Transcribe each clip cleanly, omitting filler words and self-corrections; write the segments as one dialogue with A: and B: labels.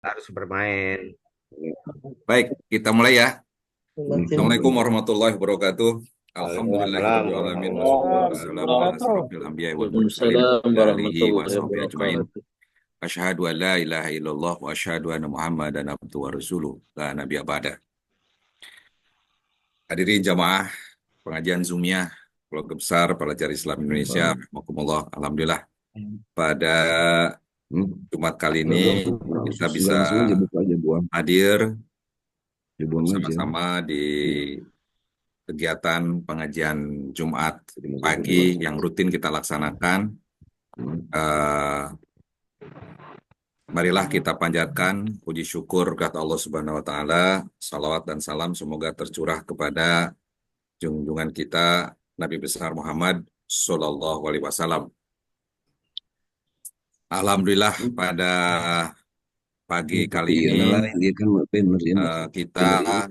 A: harus bermain.
B: Baik, kita mulai ya. Assalamualaikum
C: Assalamualaikum
B: warahmatullahi wabarakatuh.
A: Waalaikumsalam
B: Alhamdulillahirabbil alamin wassalatu
A: warahmatullahi
B: wassalamu ala
A: wabarakatuh.
B: asrofil anbiya'i wal mursalin
C: Waalaikumsalam
B: ala alihi wa
C: warahmatullahi
B: sahbihi ajmain.
C: wabarakatuh.
B: Asyhadu an la ilaha illallah wa asyhadu anna Muhammadan abduhu wa rasuluh. La nabiyya ba'da. Hadirin jamaah pengajian Zoomiyah Keluarga Besar Pelajar Islam Indonesia, rahimakumullah. Alhamdulillah pada Jumat kali ini kita bisa
C: Langsung aja buka aja buang,
B: hadir
C: buang aja.
B: sama-sama di kegiatan pengajian Jumat
C: Jadi mau
B: pagi yang rutin kita laksanakan. Eh, Marilah kita panjatkan puji syukur kepada Allah Subhanahu wa taala, salawat dan salam semoga tercurah kepada junjungan kita Nabi besar Muhammad Sallallahu alaihi wasallam. Alhamdulillah pada pagi kali
C: Tapi
B: ini
C: yang lain dia kan banner ya,
B: kita
C: banner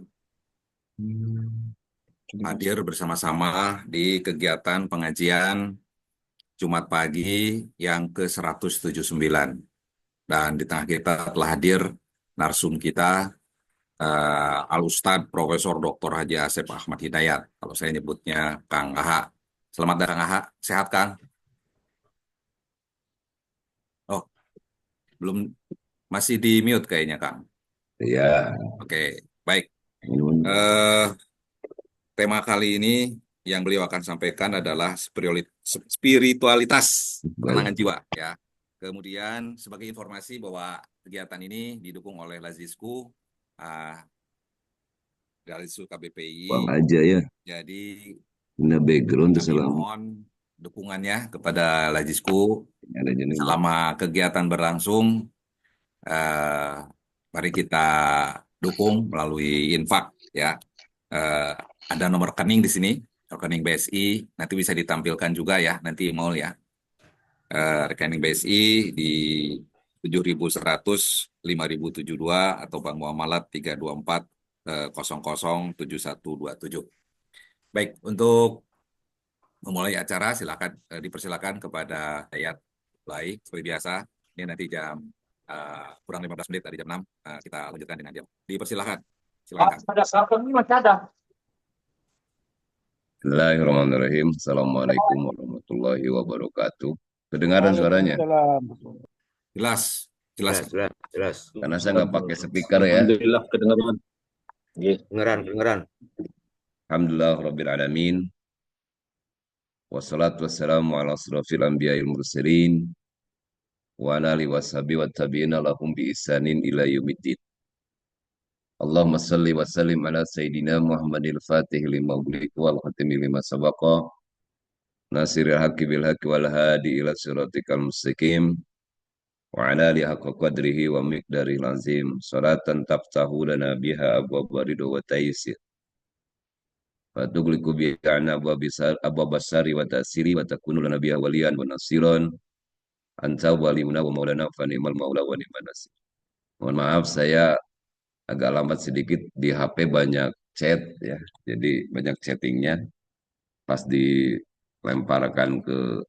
C: ini.
B: hadir bersama-sama di kegiatan pengajian Jumat pagi yang ke-179. Dan di tengah kita telah hadir narsum kita, Al-Ustadz Profesor Dr. Haji Asep Ahmad Hidayat. Kalau saya nyebutnya Kang Aha. Selamat datang Kang Aha. Sehat Kang? Oh, belum, masih di mute kayaknya Kang.
C: Ya,
B: Oke, baik.
C: ini
B: Eh, Tema kali ini yang beliau akan sampaikan adalah spiritualitas ketenangan
C: baik.
B: jiwa ya. Kemudian sebagai informasi bahwa kegiatan ini didukung oleh Lazisku, ah, dari KBPI.
C: Buang aja ya.
B: Jadi
C: Ini background tuh
B: kami
C: salam.
B: mohon dukungannya kepada Lazisku
C: Ada jenis.
B: selama kegiatan berlangsung. eh, Mari kita dukung melalui infak ya. Eh, ada nomor rekening di sini, rekening BSI, nanti bisa ditampilkan juga ya, nanti mau ya. Rekening BSI di 7.100 5.072 atau Bank Muamalat 324 007127. Baik, untuk memulai acara silakan, dipersilakan kepada Hayat mulai seperti biasa. Ini nanti jam kurang 15 menit dari jam 6 kita lanjutkan dengan jam. Dipersilakan. Silakan Kang.
A: Ada sarpen ini masih ada.
C: Bismillahirrahmanirrahim. Assalamualaikum warahmatullahi wabarakatuh. Kedengaran suaranya?
A: Waalaikumsalam.
B: Jelas, jelas
A: Jelas,
B: Kang.
A: jelas, jelas.
C: Karena saya nggak pakai speaker ya.
D: Alhamdulillah kedengaran. Nggih.
A: Dengeran, dengeran.
C: Alhamdulillah Rabbil Alamin. Wassalatu wassalamu ala asrafil anbiya'il mursalin. Wa ala alihi washabihi wa tabi'ina lahum bi isanin ila yaumiddin. Allahumma salli wa sallim ala Sayyidina Muhammadil Fatih lima ulik wal khatimi lima sabaqa nasiril haqqi bil haqqi wal hadi ila siratikal mustaqim wa ala alihi haqqa qadrihi wa miqdaril azim salatan taftahu lana biha abwaba ridho wa taysir wa tughliqu bi'ana abwaba basari wa tasiri wa takunu lana biha waliyan wa nasiran anta walimuna wa maulana fa ni'mal maula wa ni'man nasir. Mohon maaf saya agak lambat sedikit di HP banyak chat ya. Jadi banyak chattingnya pas dilemparkan ke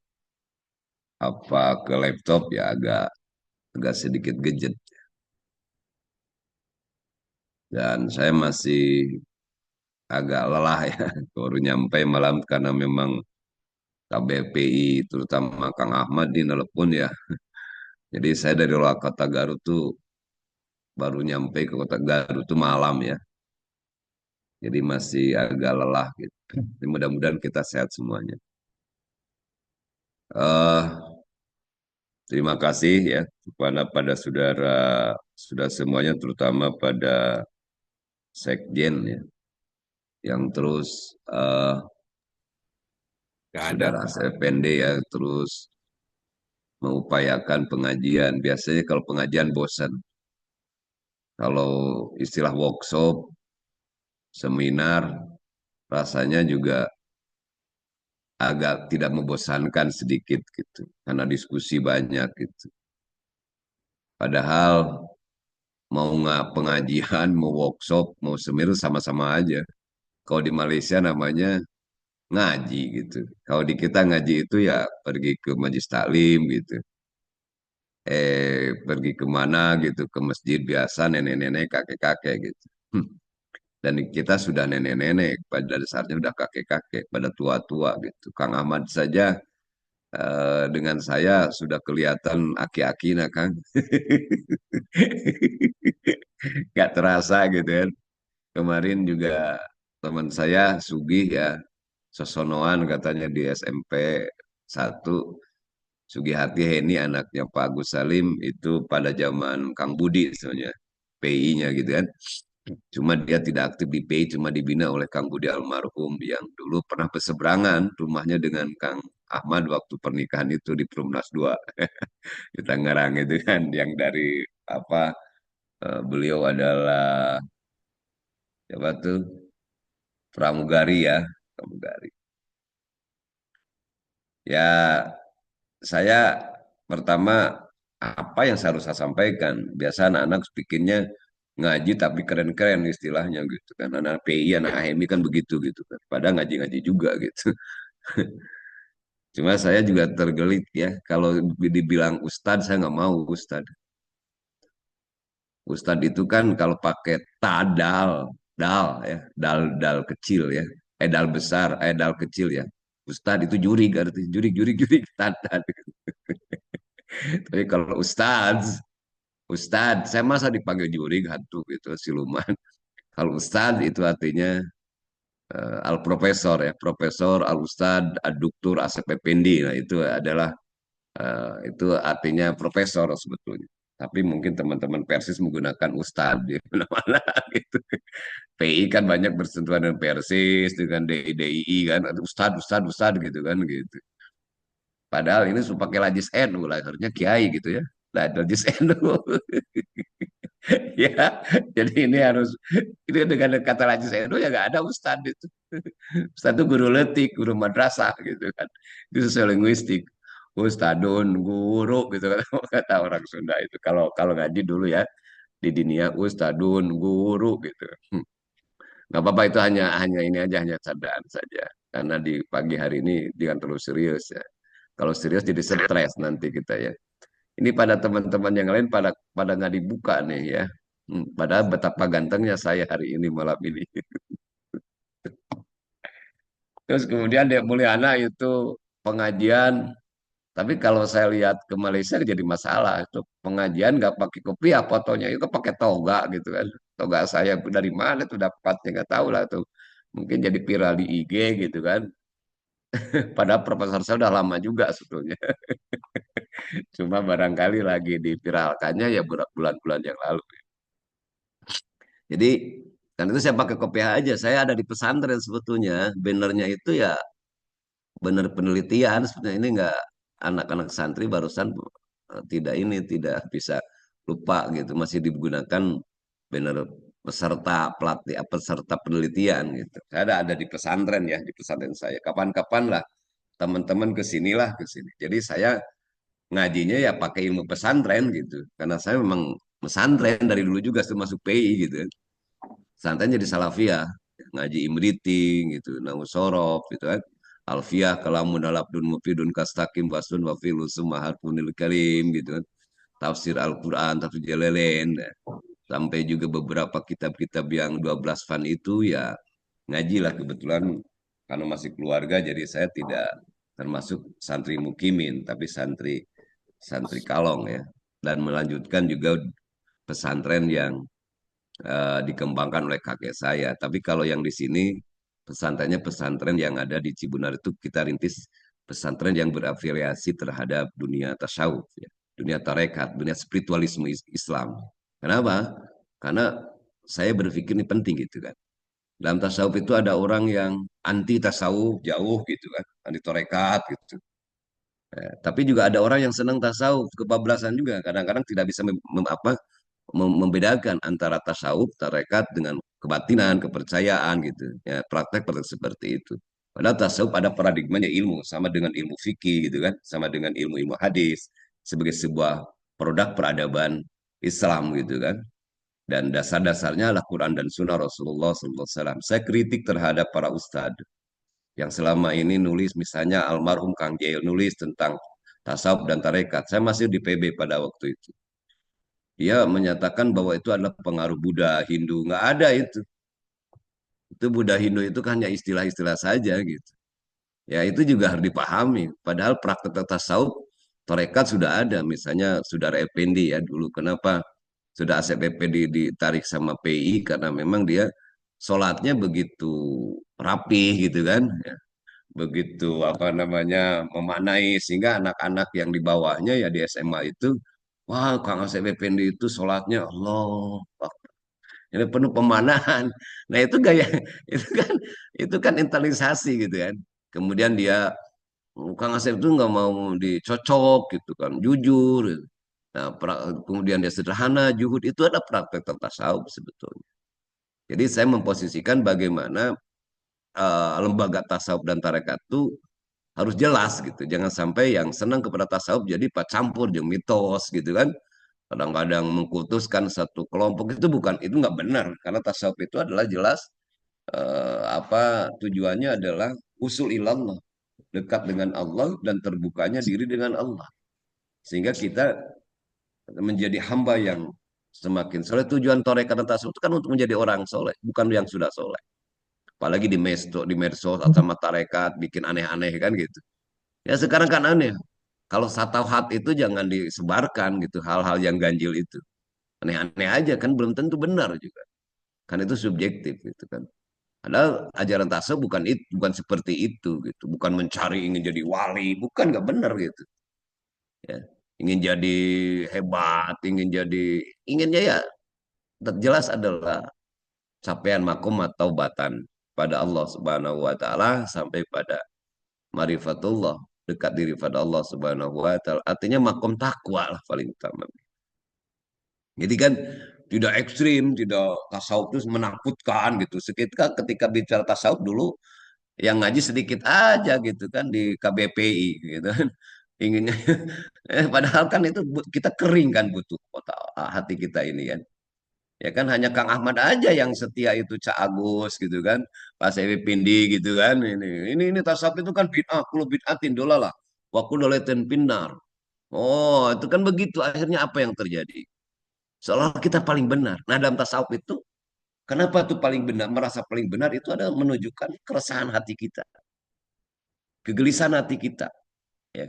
C: laptop ya agak agak sedikit gadget dan saya masih agak lelah ya baru nyampe malam karena memang KBPI terutama Kang Ahmad di nelpon ya. Jadi saya dari luar kota Garut tuh baru nyampe ke kota Garut tuh malam ya. Jadi masih agak lelah gitu. Jadi mudah-mudahan kita sehat semuanya. eh Terima kasih ya kepada saudara sudah semuanya terutama pada Sekjen ya yang terus
B: Nggak ada.
C: saudara SFND ya terus mengupayakan pengajian. Biasanya kalau pengajian bosan. Kalau istilah workshop, seminar rasanya juga agak tidak membosankan sedikit gitu karena diskusi banyak gitu. Padahal mau nggak pengajian, mau workshop, mau seminar sama-sama aja. Kalau di Malaysia namanya ngaji gitu. Kalau di kita ngaji itu ya pergi ke majelis taklim gitu. pergi kemana gitu, ke masjid biasa nenek-nenek, kakek-kakek gitu. Dan kita sudah nenek-nenek, pada dasarnya udah kakek-kakek, pada tua-tua gitu. Kang Ahmad saja dengan saya sudah kelihatan aki-aki nah Kang. Gak terasa gitu kan. Kemarin juga teman saya Sugih ya, Sosonoan katanya di SMP 1. Sugihati Heni anaknya Pak Agus Salim itu pada zaman Kang Budi sebenarnya PI-nya gitu kan. Cuma dia tidak aktif di PI, cuma dibina oleh Kang Budi almarhum yang dulu pernah berseberangan rumahnya dengan Kang Ahmad waktu pernikahan itu di Perumnas 2 di Tangerang itu kan, yang dari apa, beliau adalah siapa tuh, pramugari ya, pramugari. Ya, saya pertama apa yang harus saya sampaikan? Biasa anak-anak pikirnya ngaji tapi keren-keren istilahnya gitu kan. Anak PI, anak AMI kan begitu gitu kan. Padahal ngaji-ngaji juga gitu. Cuma saya juga tergelit ya. Kalau dibilang ustadz, saya nggak mau ustadz. Ustadz itu kan kalau pakai tadal, dal ya, dal kecil ya. Dal besar, dal kecil ya. Ustadz itu jurig, artinya jurig, jurig, jurig, tad. Tapi kalau Ustadz, saya masa dipanggil juri hantu gitu, siluman. Kalau Ustadz itu artinya al profesor ya, profesor, al Ustadz, ad doktur, asep effendi. Nah itu adalah itu artinya profesor sebetulnya. Tapi mungkin teman-teman Persis menggunakan Ustadz di mana-mana gitu. PI kan banyak bersentuhan dengan Persis, dengan DII kan, Ustadz, Ustadz, Ustadz gitu kan gitu. Padahal ini supaya pakai lajis NU, lahirnya Kiai gitu ya. Nah, lajis NU. Ya, jadi ini dengan kata Haji Sedo ya nggak ada ustadz itu. Ustadz itu guru letik, guru madrasah gitu kan. Itu sesuai linguistik. Ustadun, guru gitu kan kata orang Sunda itu. Kalau kalau ngaji dulu ya di dinia ustadun, guru gitu. Nggak apa-apa itu hanya ini aja hanya candaan saja. Karena di pagi hari ini jangan terlalu serius ya. Kalau serius jadi stres nanti kita ya. Ini pada teman-teman yang lain pada pada nggak dibuka nih ya. Padahal betapa gantengnya saya hari ini malam ini. Terus kemudian Dek Mulyana itu pengajian. Tapi kalau saya lihat ke Malaysia jadi masalah. Itu pengajian nggak pakai kopiah, fotonya itu pakai toga gitu kan. Toga saya dari mana tuh dapatnya nggak tahu lah tuh. Mungkin jadi viral di IG gitu kan. Padahal profesor saya udah lama juga sebetulnya. Cuma barangkali lagi diviralkannya ya bulan-bulan yang lalu. Jadi kan itu saya pakai kopiah aja. Saya ada di pesantren sebetulnya. Bannernya itu ya benar penelitian. Sebenarnya ini enggak anak-anak santri barusan tidak bisa lupa gitu. Masih digunakan banner peserta pelatih peserta penelitian gitu. Saya ada di pesantren ya di pesantren saya. Kapan-kapan lah teman-teman kesinilah ke sini. Jadi saya ngajinya ya pakai ilmu pesantren gitu. Karena saya memang pesantren dari dulu juga termasuk PI gitu kan. Santai jadi salafiyah, ngaji imriting gitu, nahu sorof gitu kan. Alfiyah kalamun alabdun mufidun kastakim wasun wafilu sumahar punil karim gitu kan. Tafsir Al-Quran, tafsir Jalalain, sampai juga beberapa kitab-kitab yang 12 fan itu ya ngaji lah kebetulan karena masih keluarga jadi saya tidak termasuk santri mukimin tapi santri santri kalong ya, dan melanjutkan juga pesantren yang dikembangkan oleh kakek saya. Tapi kalau yang di sini pesantrennya pesantren yang ada di Cibunar itu kita rintis pesantren yang berafiliasi terhadap dunia tasawuf, ya. Dunia tarekat, dunia spiritualisme Islam. Kenapa? Karena saya berpikir ini penting gitu kan. Dalam tasawuf itu ada orang yang anti tasawuf jauh gitu kan, anti tarekat gitu. Tapi juga ada orang yang senang tasawuf, kebablasan juga. Kadang-kadang tidak bisa membedakan antara tasawuf, tarekat dengan kebatinan, kepercayaan gitu. Ya, praktek seperti itu. Padahal tasawuf ada paradigmanya ilmu, sama dengan ilmu fikih gitu kan, sama dengan ilmu-ilmu hadis sebagai sebuah produk peradaban Islam gitu kan. Dan dasar-dasarnya adalah Quran dan Sunnah Rasulullah SAW. Saya kritik terhadap para ustadz yang selama ini nulis, misalnya almarhum Kang Jail nulis tentang tasawuf dan tarekat. Saya masih di PB pada waktu itu. Dia menyatakan bahwa itu adalah pengaruh Buddha, Hindu. Nggak ada itu. Itu Buddha Hindu itu kan hanya istilah-istilah saja gitu. Ya itu juga harus dipahami. Padahal praktek tasawuf tarekat sudah ada. Misalnya Saudara Effendi ya dulu. Kenapa sudah Asep Effendi ditarik sama PI? Karena memang dia sholatnya begitu rapih gitu kan. Ya, begitu apa namanya memaknai sehingga anak-anak yang di bawahnya ya di SMA itu, wah Kang Asep Effendi itu sholatnya Allah ini penuh pemanaan. Nah itu gaya itu kan internalisasi gitu kan. Kemudian dia Kang Asep itu nggak mau dicocok gitu kan, jujur. Gitu. Nah, kemudian dia sederhana, juhud itu ada praktek tasawuf sebetulnya. Jadi saya memposisikan bagaimana lembaga tasawuf dan tarekat itu harus jelas gitu. Jangan sampai yang senang kepada tasawuf jadi pak campur yang mitos gitu kan. Kadang-kadang mengkultuskan satu kelompok itu bukan itu nggak benar karena tasawuf itu adalah jelas apa tujuannya adalah usul ilallah dekat dengan Allah dan terbukanya diri dengan Allah sehingga kita menjadi hamba yang semakin soleh. Tujuan torekat dan tasawuf itu kan untuk menjadi orang soleh bukan yang sudah soleh, apalagi di medsos atau sama tarekat bikin aneh-aneh kan gitu ya. Sekarang kan aneh kalau satauhat itu jangan disebarkan gitu, hal-hal yang ganjil itu aneh-aneh aja kan belum tentu benar juga kan, itu subjektif gitu kan. Padahal ajaran tasawuf bukan itu, bukan seperti itu gitu, bukan mencari ingin jadi wali, bukan, nggak benar gitu ya. Ingin jadi hebat, inginnya ya jelas adalah capaian makom atau batan pada Allah Subhanahu wa taala sampai pada marifatullah, dekat diri pada Allah Subhanahu wa taala. Artinya makom takwa lah paling utama. Jadi kan tidak ekstrim, tidak tasawuf itu menakutkan gitu. Ketika bicara tasawuf dulu yang ngaji sedikit aja gitu kan di KBPI gitu kan. Inginnya padahal kan itu kita kering kan butuh otak hati kita ini kan. Ya kan hanya Kang Ahmad aja yang setia itu Cak Agus gitu kan. Pak Sewi Pindi gitu kan. Ini tasawuf itu kan bid'ah, kulo bid'atin dolalah. Wa kulolatin pinnar. Oh, itu kan begitu akhirnya apa yang terjadi? Seolah kita paling benar. Nah, dalam tasawuf itu kenapa tuh paling benar, merasa paling benar itu adalah menunjukkan keresahan hati kita, kegelisahan hati kita, ya,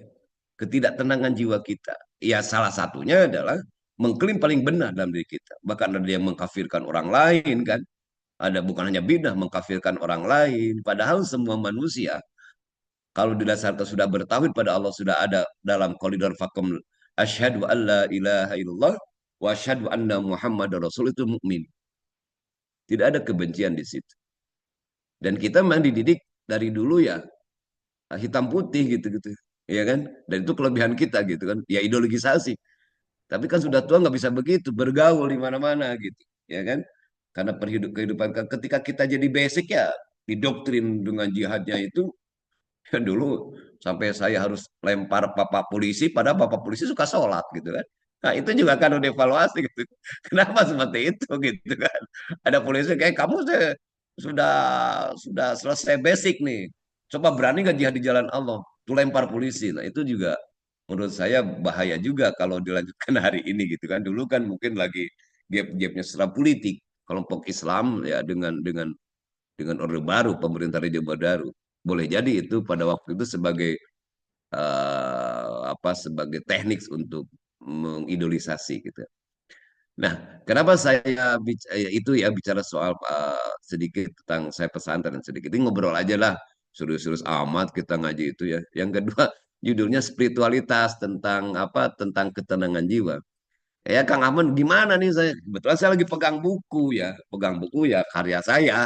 C: ketidaktenangan jiwa kita. Ya salah satunya adalah mengklaim paling benar dalam diri kita. Bahkan ada yang mengkafirkan orang lain kan. Ada bukan hanya bidah mengkafirkan orang lain. Padahal semua manusia kalau didasarkan sudah bertauhid pada Allah sudah ada dalam koridor fakum asyhadu alla ilaha illallah wa asyhadu anna muhammadar rasul itu mukmin. Tidak ada kebencian di situ. Dan kita memang dididik dari dulu ya hitam putih gitu-gitu. Ya kan? Dan itu kelebihan kita gitu kan. Ya ideologisasi. Tapi kan sudah tua nggak bisa begitu, bergaul di mana-mana gitu. Ya kan? Karena kehidupan ketika kita jadi basic ya didoktrin dengan jihadnya itu ya dulu sampai saya harus lempar papa polisi pada papa polisi suka sholat gitu kan. Nah itu juga kan udah evaluasi gitu. Kenapa seperti itu gitu kan. Ada polisi kayak kamu sudah sudah selesai basic nih. Coba berani nggak jihad di jalan Allah? Tuh lempar polisi. Nah itu juga menurut saya bahaya juga kalau dilanjutkan hari ini gitu kan. Dulu kan mungkin lagi gap-gapnya secara politik. Kelompok Islam ya dengan orde baru, pemerintah Raja Baru. Boleh jadi itu pada waktu itu sebagai apa sebagai teknik untuk mengidolisasi gitu. Nah, kenapa saya itu ya bicara soal sedikit tentang saya pesantren sedikit ini ngobrol aja lah, serius-serius amat kita ngaji itu ya. Yang kedua judulnya spiritualitas tentang apa tentang ketenangan jiwa. Ya Kang Ahmad gimana nih saya kebetulan saya lagi pegang buku ya karya saya.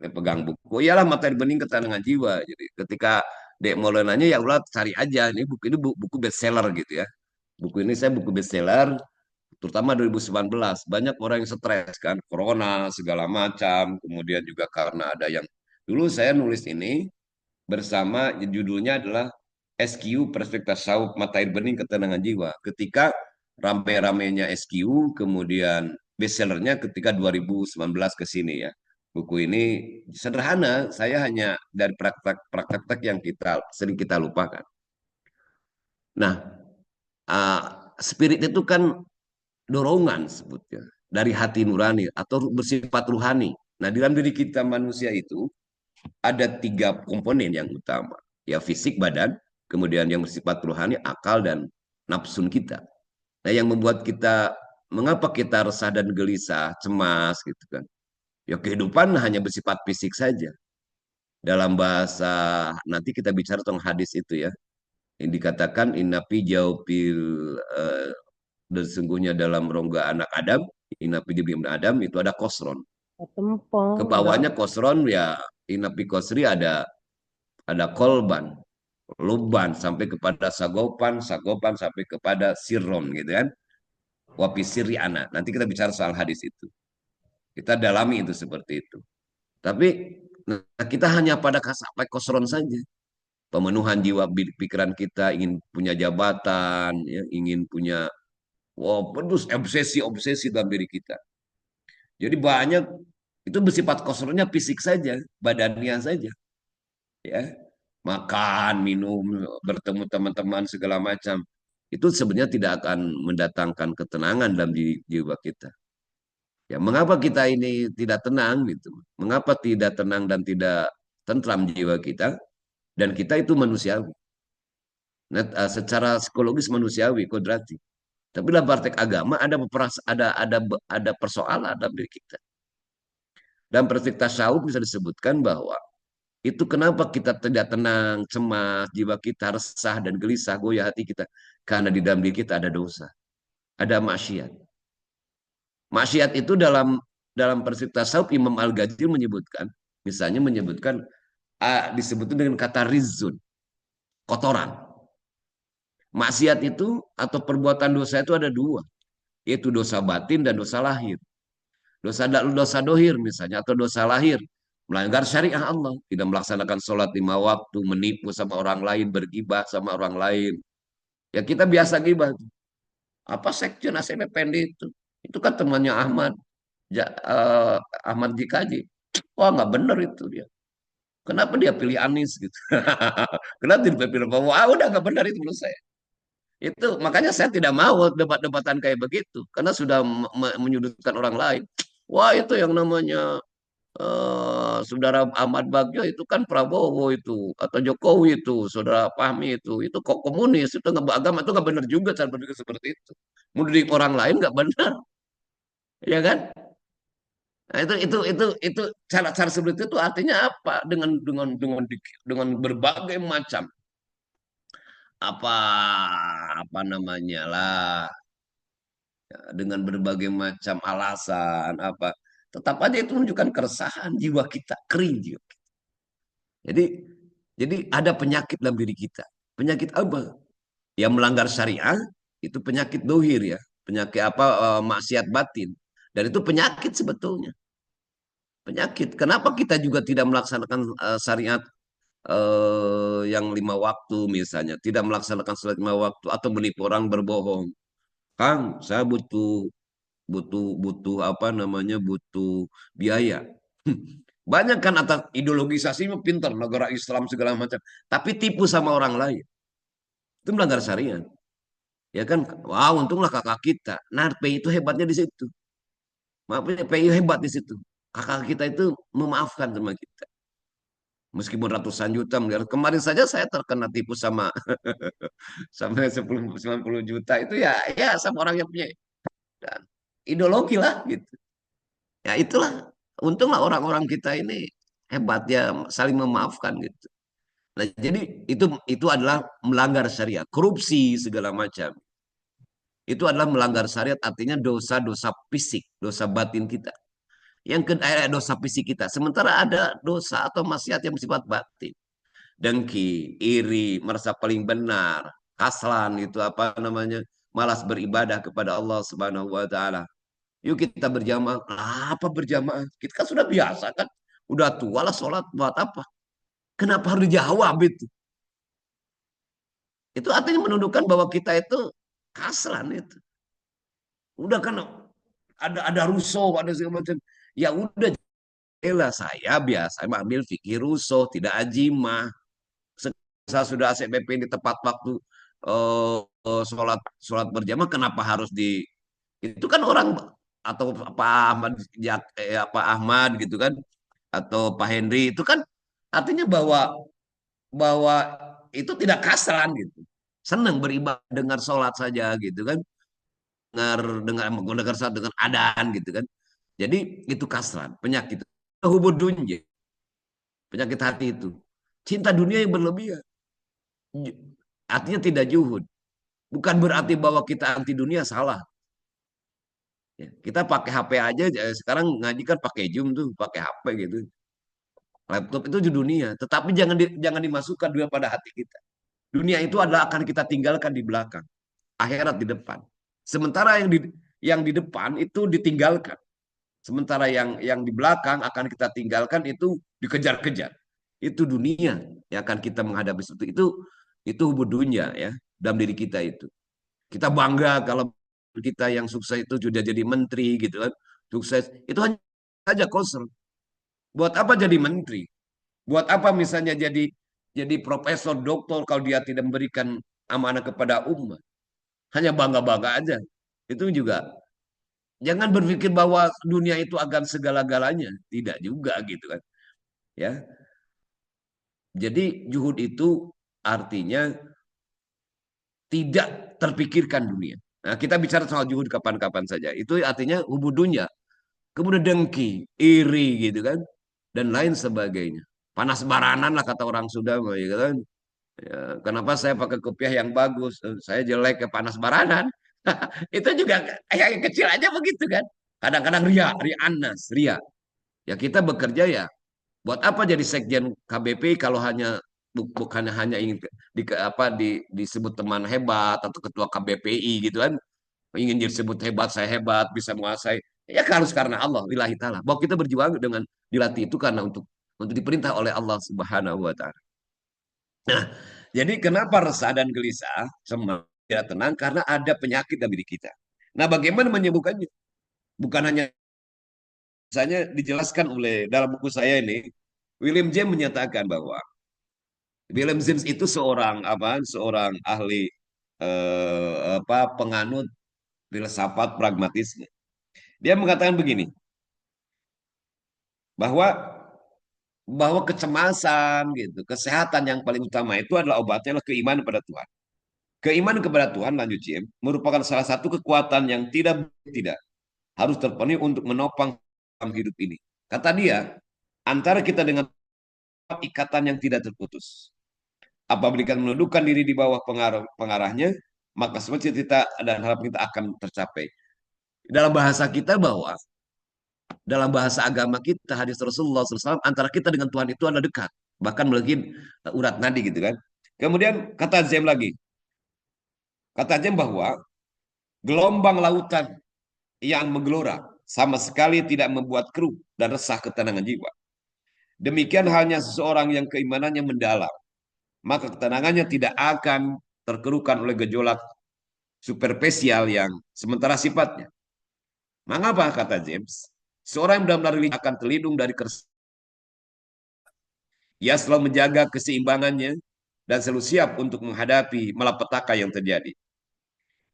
C: Pegang buku iyalah materi bening ketenangan jiwa. Jadi ketika Dek mau nanya ya ulah cari aja ini buku buku bestseller gitu ya. Buku ini saya buku bestseller terutama 2019 banyak orang yang stres kan corona segala macam kemudian juga karena ada yang dulu saya nulis ini bersama judulnya adalah SQ Perspektif Saub Mata Air Bening Ketenangan Jiwa ketika rame-ramenya SQ kemudian bestsellernya ketika 2019 ke sini ya. Buku ini sederhana, saya hanya dari praktek-praktek yang sering kita lupakan. Nah, uh, spirit itu kan dorongan sebutnya dari hati nurani atau bersifat ruhani. Nah, di dalam diri kita manusia itu ada 3 komponen yang utama, ya fisik badan, kemudian yang bersifat rohani akal dan nafsun kita. Nah, yang membuat kita mengapa kita resah dan gelisah, cemas gitu kan? Ya kehidupan hanya bersifat fisik saja. Dalam bahasa nanti kita bicara tentang hadis itu ya, yang dikatakan inapi jaupil dan sesungguhnya dalam rongga anak Adam, inapi di Adam itu ada kosron. Ke bawahnya kosron ya inapi kosri ada kolban, luban sampai kepada sagopan, sagopan sampai kepada sirron gitu kan. Wapi siri anak. Nanti kita bicara soal hadis itu. Kita dalami itu seperti itu. Tapi nah, kita hanya pada sampai kosron saja. Pemenuhan jiwa pikiran kita ingin punya jabatan, ya, ingin punya penuh obsesi dalam diri kita. Jadi banyak itu bersifat kosronnya fisik saja, badannya saja, ya. Makan, minum, bertemu teman-teman segala macam. Itu sebenarnya tidak akan mendatangkan ketenangan dalam jiwa kita. Ya, mengapa kita ini tidak tenang gitu? Mengapa tidak tenang dan tidak tentram jiwa kita? Dan kita itu manusiawi. Nah, secara psikologis manusiawi, kodrati. Tapi dalam praktek agama ada persoalan dalam diri kita. Dan praktek tasawuf bisa disebutkan bahwa itu kenapa kita tidak tenang, cemas, jiwa kita resah dan gelisah, goyah hati kita. Karena di dalam diri kita ada dosa, ada maksiat. Maksiat itu dalam praktek tasawuf Imam Al-Ghazali menyebutkan, misalnya menyebutkan disebut dengan kata rizun, kotoran. Maksiat itu atau perbuatan dosa itu ada 2, yaitu dosa batin dan dosa lahir. Dosa dohir misalnya atau dosa lahir, melanggar syariat Allah, tidak melaksanakan sholat 5 waktu, menipu sama orang lain, bergibah sama orang lain. Ya kita biasa gibah. Apa sekjen ACPPND itu? Itu kan temannya Ahmad, Ahmad Jikaji. Wah nggak bener itu dia. Kenapa dia pilih Anies gitu? Kenapa dia pilih Prabowo? Udah nggak benar itu menurut saya. Itu makanya saya tidak mau debat-debatan kayak begitu karena sudah menyudutkan orang lain. Wah itu yang namanya saudara Ahmad Bagio itu kan Prabowo itu atau Jokowi itu saudara Fahmi itu kok komunis itu nggak beragama itu nggak benar juga cara berpikir seperti itu. Mendidik orang lain nggak benar, ya kan? Nah, itu cara-cara seperti itu artinya apa? Dengan berbagai macam apa apa namanya lah, dengan berbagai macam alasan apa, tetap aja itu menunjukkan keresahan jiwa kita, kering jiwa kita. Jadi ada penyakit dalam diri kita. Penyakit apa? Yang melanggar syariah itu penyakit dohir ya, penyakit apa maksiat batin. Dan itu penyakit sebetulnya. Penyakit. Kenapa kita juga tidak melaksanakan syariat yang 5 waktu misalnya, tidak melaksanakan sholat 5 waktu atau menipu orang berbohong. Kang, saya butuh butuh butuh apa namanya butuh biaya. Banyak kan atas ideologisasi pintar negara Islam segala macam, tapi tipu sama orang lain. Itu melanggar syariat. Ya kan? Wow, untunglah kakak kita. Nah, PI itu hebatnya di situ. Maafnya PI hebat di situ. Kakak kita itu memaafkan sama kita. Meskipun ratusan juta miliar. Kemarin saja saya terkena tipu sama sampai 90 juta itu ya sama orang yang punya dan ideologi lah gitu. Ya itulah untunglah orang-orang kita ini hebat ya saling memaafkan gitu. Nah, jadi itu adalah melanggar syariat, korupsi segala macam. Itu adalah melanggar syariat artinya dosa-dosa fisik, dosa batin kita. Yang kedua dosa fisik kita. Sementara ada dosa atau maksiat yang bersifat batin. Dengki, iri, merasa paling benar, kaslan itu apa namanya? Malas beribadah kepada Allah Subhanahu wa taala. Yuk kita berjamaah. Apa berjamaah? Kita kan sudah biasa kan. Udah tua lah sholat buat apa? Kenapa harus dijawab itu? Itu artinya menundukkan bahwa kita itu kaslan itu. Udah kan ada Russo, ada segala macam. Ya udah lah saya biasa ambil fikih Russo, tidak ajimah. Saya sudah ACPP di tepat waktu sholat sholat berjamaah kenapa harus di itu kan orang atau Pak Ahmad Pak Ahmad gitu kan atau Pak Henry itu kan artinya bahwa bahwa itu tidak kasran gitu. Senang beribadah dengar sholat saja gitu kan. Dengar dengar mendengar saat dengan adan gitu kan. Jadi itu kasran, penyakit. Hubud dunya, penyakit hati itu. Cinta dunia yang berlebihan. Artinya tidak juhud. Bukan berarti bahwa kita anti dunia, salah. Ya, kita pakai HP aja, sekarang ngaji kan pakai Zoom tuh, pakai HP gitu. Laptop itu di dunia, tetapi jangan dimasukkan dua pada hati kita. Dunia itu adalah akan kita tinggalkan di belakang, akhirat di depan. Sementara yang di depan itu ditinggalkan. Sementara yang di belakang akan kita tinggalkan itu dikejar-kejar. Itu dunia yang akan kita menghadapi itu hubud dunia ya dalam diri kita itu. Kita bangga kalau kita yang sukses itu sudah jadi menteri gitu kan. Sukses itu hanya saja kosong. Buat apa jadi menteri? Buat apa misalnya jadi profesor, doktor kalau dia tidak memberikan amanah kepada umat? Hanya bangga-bangga aja. Itu juga jangan berpikir bahwa dunia itu akan segala-galanya, tidak juga gitu kan. Ya. Jadi juhud itu artinya tidak terpikirkan dunia. Nah, kita bicara soal juhud kapan-kapan saja. Itu artinya hubud dunia. Kemudian dengki, iri gitu kan. Dan lain sebagainya. Panas baranan lah kata orang Sunda gitu kan. Ya, kenapa saya pakai kopiah yang bagus? Saya jelek ke panas baranan. Itu juga yang kecil aja begitu kan. Kadang-kadang ria anas, ria. Ya kita bekerja ya. Buat apa jadi sekjen KBP kalau bukan hanya ingin disebut teman hebat atau ketua KBPI gitu kan. Ingin disebut hebat, saya hebat, bisa menguasai. Ya harus karena Allah, lillahi ta'ala. Bahwa kita berjuang dengan dilatih itu karena untuk diperintah oleh Allah Subhanahu wa taala. Nah, jadi kenapa resah dan gelisah, semua tidak tenang karena ada penyakit dalam diri kita. Nah, bagaimana menyembuhkannya? Bukan hanya misalnya dijelaskan oleh dalam buku saya ini, William James menyatakan bahwa William James itu seorang ahli penganut filsafat pragmatisme. Dia mengatakan begini, bahwa bahwa kecemasan gitu, kesehatan yang paling utama itu adalah obatnya adalah keimanan pada Tuhan. Keimanan kepada Tuhan, lanjut Jim, merupakan salah satu kekuatan yang tidak harus terpenuhi untuk menopang dalam hidup ini. Kata dia, antara kita dengan ikatan yang tidak terputus. Apabila kita menundukkan diri di bawah pengarahnya, maka semua cita-cita dan harapan kita akan tercapai. Dalam bahasa kita dalam bahasa agama kita, hadis Rasulullah SAW, antara kita dengan Tuhan itu adalah dekat. Bahkan melebihi urat nadi gitu kan. Kemudian kata Zem lagi, kata Zem bahwa gelombang lautan yang menggelora sama sekali tidak membuat keruh dan resah ketenangan jiwa. Demikian halnya seseorang yang keimanannya mendalam, maka ketenangannya tidak akan terkeruhkan oleh gejolak superficial yang sementara sifatnya. Mengapa kata James? Seorang yang benar-benar akan terlindung dari keresahan. Ia selalu menjaga keseimbangannya dan selalu siap untuk menghadapi malapetaka yang terjadi.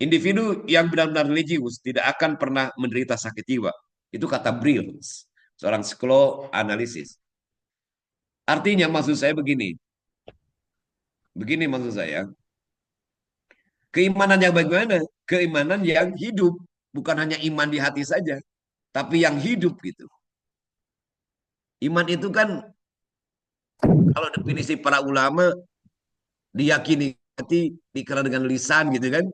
C: Individu yang benar-benar religius tidak akan pernah menderita sakit jiwa. Itu kata Brills, seorang psikolog analisis. Artinya maksud saya begini. Begini maksud saya. Keimanan yang bagaimana? Keimanan yang hidup. Bukan hanya iman di hati saja. Tapi yang hidup gitu. Iman itu kan kalau definisi para ulama diyakini hati, dikira dengan lisan gitu kan.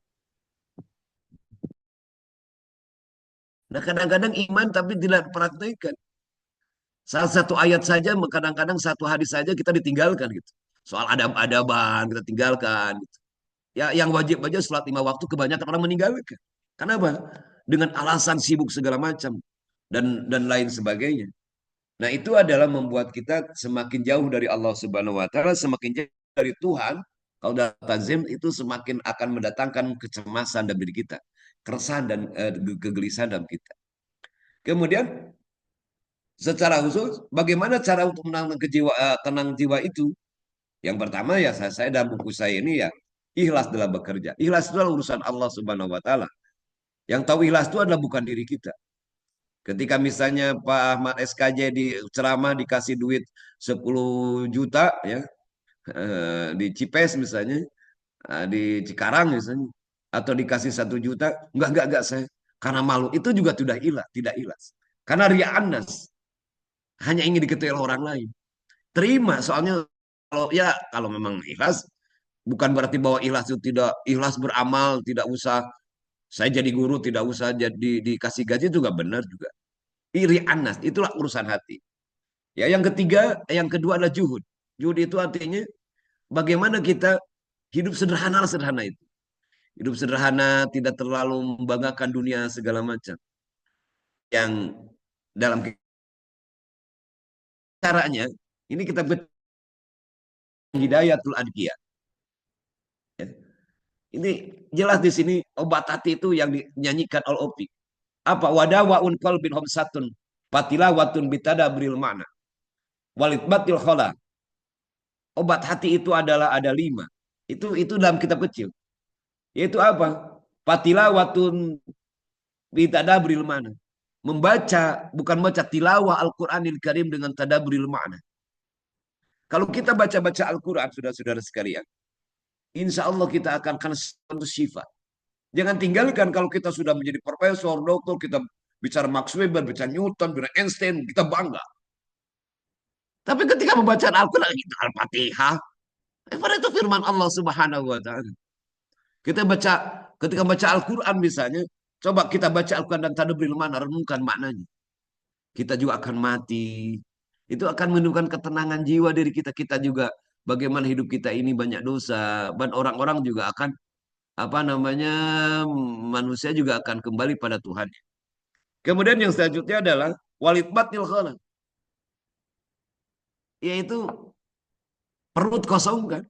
C: Nah kadang-kadang iman tapi tidak praktekkan. Salah satu ayat saja, kadang-kadang satu hadis saja kita ditinggalkan gitu. Soal adab-adaban kita tinggalkan. Gitu. Ya, yang wajib aja sholat 5 waktu kebanyakan orang meninggalkan. Kenapa? Dengan alasan sibuk segala macam dan lain sebagainya. Nah itu adalah membuat kita semakin jauh dari Allah Subhanahu Wa Taala, semakin jauh dari Tuhan. Kalau data Zim itu semakin akan mendatangkan kecemasan dalam diri kita, keresahan dan kegelisahan dalam kita. Kemudian secara khusus, bagaimana cara untuk menangkan tenang jiwa itu? Yang pertama ya saya dalam buku saya ini ya Ikhlas dalam bekerja. Ikhlas itu adalah urusan Allah Subhanahu wa taala. Yang tahu ikhlas itu adalah bukan diri kita. Ketika misalnya Pak Ahmad SKJ di ceramah dikasih duit 10 juta ya, di Cipes misalnya, di Cikarang misalnya, atau dikasih 1 juta, enggak saya karena malu, itu juga tidak ikhlas. Karena ria anas, hanya ingin diketahui oleh orang lain. Terima, soalnya kalau memang ikhlas, bukan berarti bahwa ikhlas itu tidak ikhlas beramal, tidak usah saya jadi guru, tidak usah jadi dikasih gaji juga benar juga. Iri anas, itulah urusan hati. Ya, yang kedua adalah juhud. Juhud itu artinya bagaimana kita hidup sederhana itu. Hidup sederhana, tidak terlalu membanggakan dunia segala macam. Yang dalam caranya, ini kita hidayatul adqiyah. Ya. Ini jelas di sini obat hati itu yang dinyanyikan oleh Opik. Apa? Wadawaun qalbin homsatun patilawatun bitadabril ma'na walid batil khola. Obat hati itu ada 5. Itu dalam kitab kecil. Yaitu apa? Patilawatun bitadabril ma'na. Membaca, bukan baca tilawah Al-Quranil Karim dengan tadabril ma'na. Kalau kita baca-baca Al-Quran, saudara-saudara sekalian, insya Allah kita akan untuk syifa. Jangan tinggalkan kalau kita sudah menjadi profesor, doktor, kita bicara Max Weber, bicara Newton, bicara Einstein, kita bangga. Tapi ketika membaca Al-Quran, kita Al-Fatihah, pada itu firman Allah Subhanahu wa taala. Ketika baca Al-Quran misalnya, coba kita baca Al-Quran dan tadabbur mana, renungkan maknanya. Kita juga akan mati. Itu akan menunjukkan ketenangan jiwa diri kita. Kita juga bagaimana hidup kita ini banyak dosa. Dan orang-orang juga akan manusia juga akan kembali pada Tuhan. Kemudian yang selanjutnya adalah walid batil khala, yaitu perut kosong kan.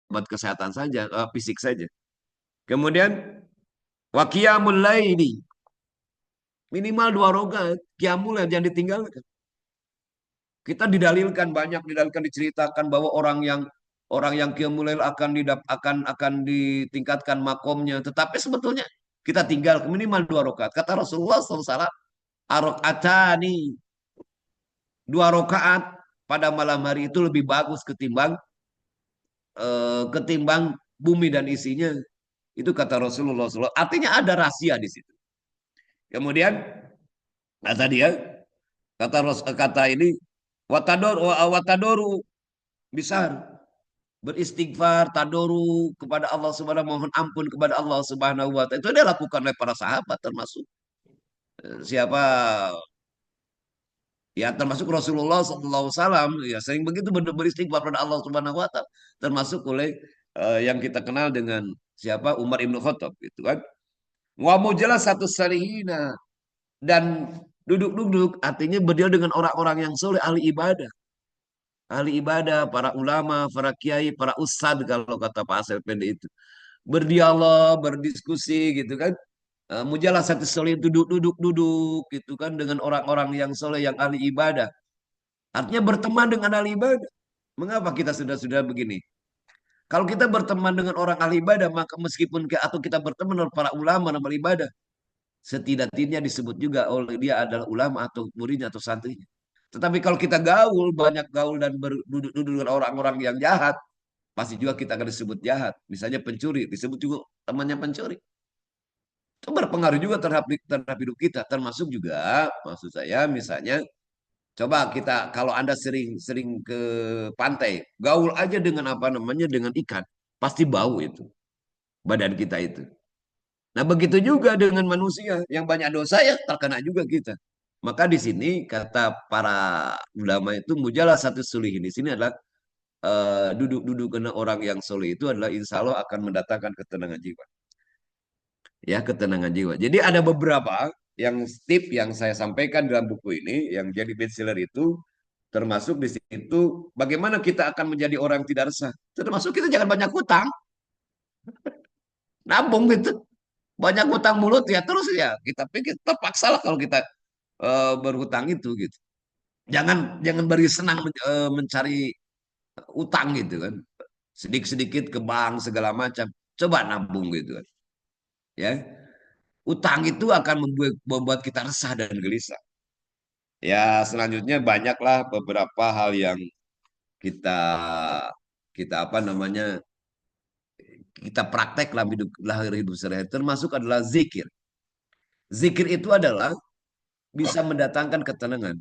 C: Buat kesehatan saja, fisik saja. Kemudian wa qiyamul laili, minimal 2 rakaat qiyamul lail, jangan ditinggalkan. Kita didalilkan diceritakan bahwa orang yang qiyamul lail akan ditingkatkan makomnya, tetapi sebetulnya kita tinggal minimal 2 rakaat. Kata Rasulullah SAW, arakaatani, 2 rakaat pada malam hari itu lebih bagus ketimbang bumi dan isinya. Itu kata Rasulullah SAW. Artinya ada rahasia di situ. Kemudian kata dia, kata ini watadoru besar, beristighfar, tadoru kepada Allah Subhanahu, mohon ampun kepada Allah Subhanahu wa taala. Itu dilakukan oleh para sahabat, termasuk siapa ya, termasuk Rasulullah SAW ya, sering begitu beristighfar pada Allah Subhanahu wa taala, termasuk oleh yang kita kenal dengan siapa, Umar Ibn Khattab gitu kan. Wa mujalas satu salihina, dan duduk-duduk artinya berdialog dengan orang-orang yang soleh, ahli ibadah, para ulama, para kiai, para ustad kalau kata Pak Asep Pende itu, berdialog, berdiskusi gitu kan. Mujalah satu soleh, duduk gitu kan dengan orang-orang yang soleh, yang ahli ibadah. Artinya berteman dengan ahli ibadah. Mengapa kita sudah begini? Kalau kita berteman dengan orang ahli ibadah, maka meskipun atau kita berteman dengan para ulama dan ahli ibadah, setidaknya disebut juga oleh dia adalah ulama atau muridnya atau santrinya. Tetapi kalau kita banyak gaul dan berduduk dengan orang-orang yang jahat, pasti juga kita akan disebut jahat. Misalnya pencuri, disebut juga temannya pencuri. Itu berpengaruh juga terhadap hidup kita. Termasuk juga, maksud saya misalnya, coba kita, kalau Anda sering ke pantai, gaul aja dengan dengan ikan, pasti bau itu, badan kita itu. Nah, begitu juga dengan manusia yang banyak dosa, ya terkena juga kita. Maka di sini kata para ulama itu mujalah satu sulihin, di sini adalah duduk-duduk dengan orang yang soleh itu adalah insya Allah akan mendatangkan ketenangan jiwa. Ya, ketenangan jiwa. Jadi ada beberapa tip yang saya sampaikan dalam buku ini yang jadi bestseller itu, termasuk di situ bagaimana kita akan menjadi orang yang tidak resah. Termasuk kita jangan banyak hutang, nabung gitu. Banyak hutang mulut ya terus ya kita pikir terpaksa lah kalau kita berhutang itu gitu. Jangan beri senang mencari utang gitu kan. Sedikit-sedikit ke bank segala macam. Coba nabung gitu kan. Ya, utang itu akan membuat kita resah dan gelisah. Ya, selanjutnya banyaklah beberapa hal yang kita kita apa namanya kita praktek dalam hidup sehari-hari, termasuk adalah zikir. Zikir itu adalah bisa mendatangkan ketenangan.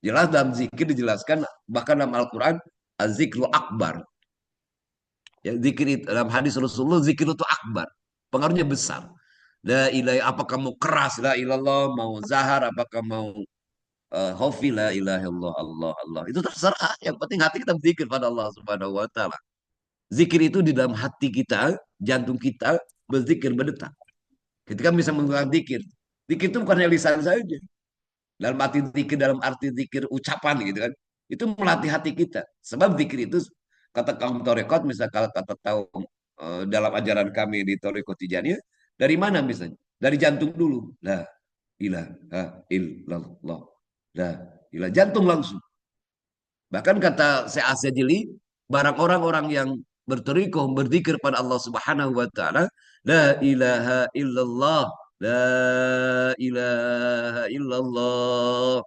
C: Jelas dalam zikir dijelaskan bahkan dalam Al-Quran, zikru akbar. Ya, zikir itu, dalam hadis Rasulullah, zikir itu akbar. Pengaruhnya besar. La ilaha, apakah mau keras la ilallah, mau zahar, apakah mau hofi la ilaha illallah, Allah Allah. Itu terserah. Yang penting hati kita berzikir pada Allah Subhanahu wa taala. Zikir itu di dalam hati kita, jantung kita berzikir berdetak. Ketika bisa menggunakan zikir. Zikir itu bukan hanya lisan saja. Dalam arti zikir ucapan gitu kan. Itu melatih hati kita. Sebab zikir itu kata kaum torekot, misalnya kalau kata tahu dalam ajaran kami di Torekot Tijaniyah, dari mana misalnya? Dari jantung dulu. La ilaha illallah. La ilaha, jantung langsung. Bahkan kata Syekh Asyajili, barang orang-orang yang bertorikoh, berzikir pada Allah Subhanahu wa taala, la ilaha illallah, la ilaha illallah,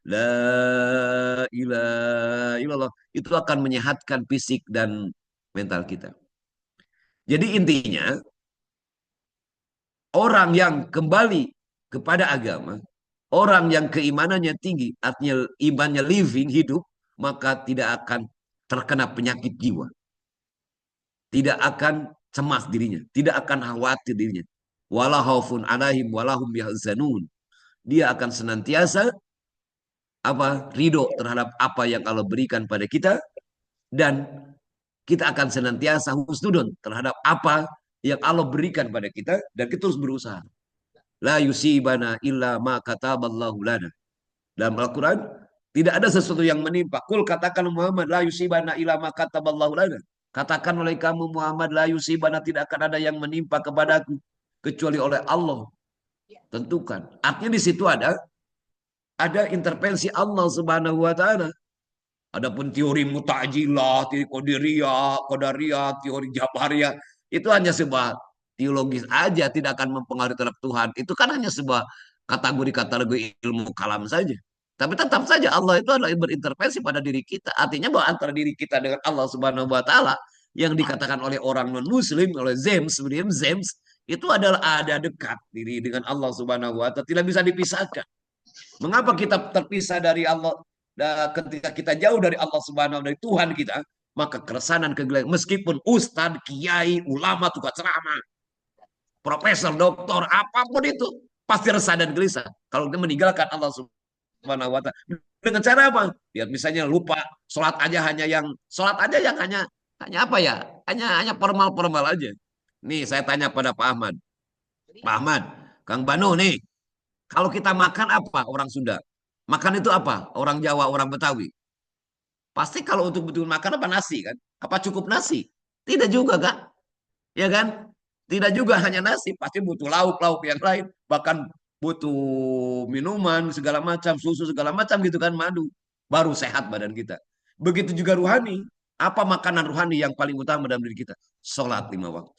C: la ilaha illallah, itu akan menyehatkan fisik dan mental kita. Jadi intinya, orang yang kembali kepada agama, orang yang keimanannya tinggi, artinya imannya living, hidup, maka tidak akan terkena penyakit jiwa. Tidak akan cemas dirinya. Tidak akan khawatir dirinya. Wala khaufun alaihim walahum yahzanun. Dia akan senantiasa ridho terhadap apa yang Allah berikan pada kita, dan kita akan senantiasa husnudon terhadap apa yang Allah berikan pada kita, dan kita terus berusaha. La yusibana illa ma kataballahu lana. Dalam Al-Quran, tidak ada sesuatu yang menimpa. Kul, katakan Muhammad, la yusibana illa ma kataballahu lana. Katakan oleh kamu Muhammad, la yusibana, tidak akan ada yang menimpa kepadaku kecuali oleh Allah tentukan. Artinya di situ ada intervensi Allah Subhanahu wa taala. Adapun teori mutajilah, teori qadariyah, teori jabariyah, itu hanya sebuah teologis aja, tidak akan mempengaruhi terhadap Tuhan. Itu kan hanya sebuah kategori-kategori ilmu kalam saja. Tapi tetap saja Allah itu adalah berintervensi pada diri kita. Artinya bahwa antara diri kita dengan Allah Subhanahu wa taala, yang dikatakan oleh orang non muslim, oleh William James, itu adalah ada dekat diri dengan Allah Subhanahu wa taala, tidak bisa dipisahkan. Mengapa kita terpisah dari Allah? Ketika kita jauh dari Allah Subhanahu wa taala, dari Tuhan kita, maka keresahan, kegelisahan, meskipun ustadz, kiai, ulama, tukang ceramah, profesor, doktor, apapun itu, pasti resah dan gelisah kalau dia meninggalkan Allah Subhanahu wa taala. Dengan cara apa? Biar misalnya lupa sholat aja yang hanya apa ya? Hanya formal-formal aja. Nih saya tanya pada Pak Ahmad. Pak Ahmad, Kang Banu nih, kalau kita makan apa orang Sunda? Makan itu apa? Orang Jawa, orang Betawi. Pasti kalau untuk betul makan apa, nasi kan? Apa cukup nasi? Tidak juga kan? Ya kan? Tidak juga hanya nasi, pasti butuh lauk-lauk yang lain, bahkan butuh minuman segala macam, susu segala macam gitu kan, madu. Baru sehat badan kita. Begitu juga ruhani. Apa makanan ruhani yang paling utama dalam diri kita? Sholat 5 waktu.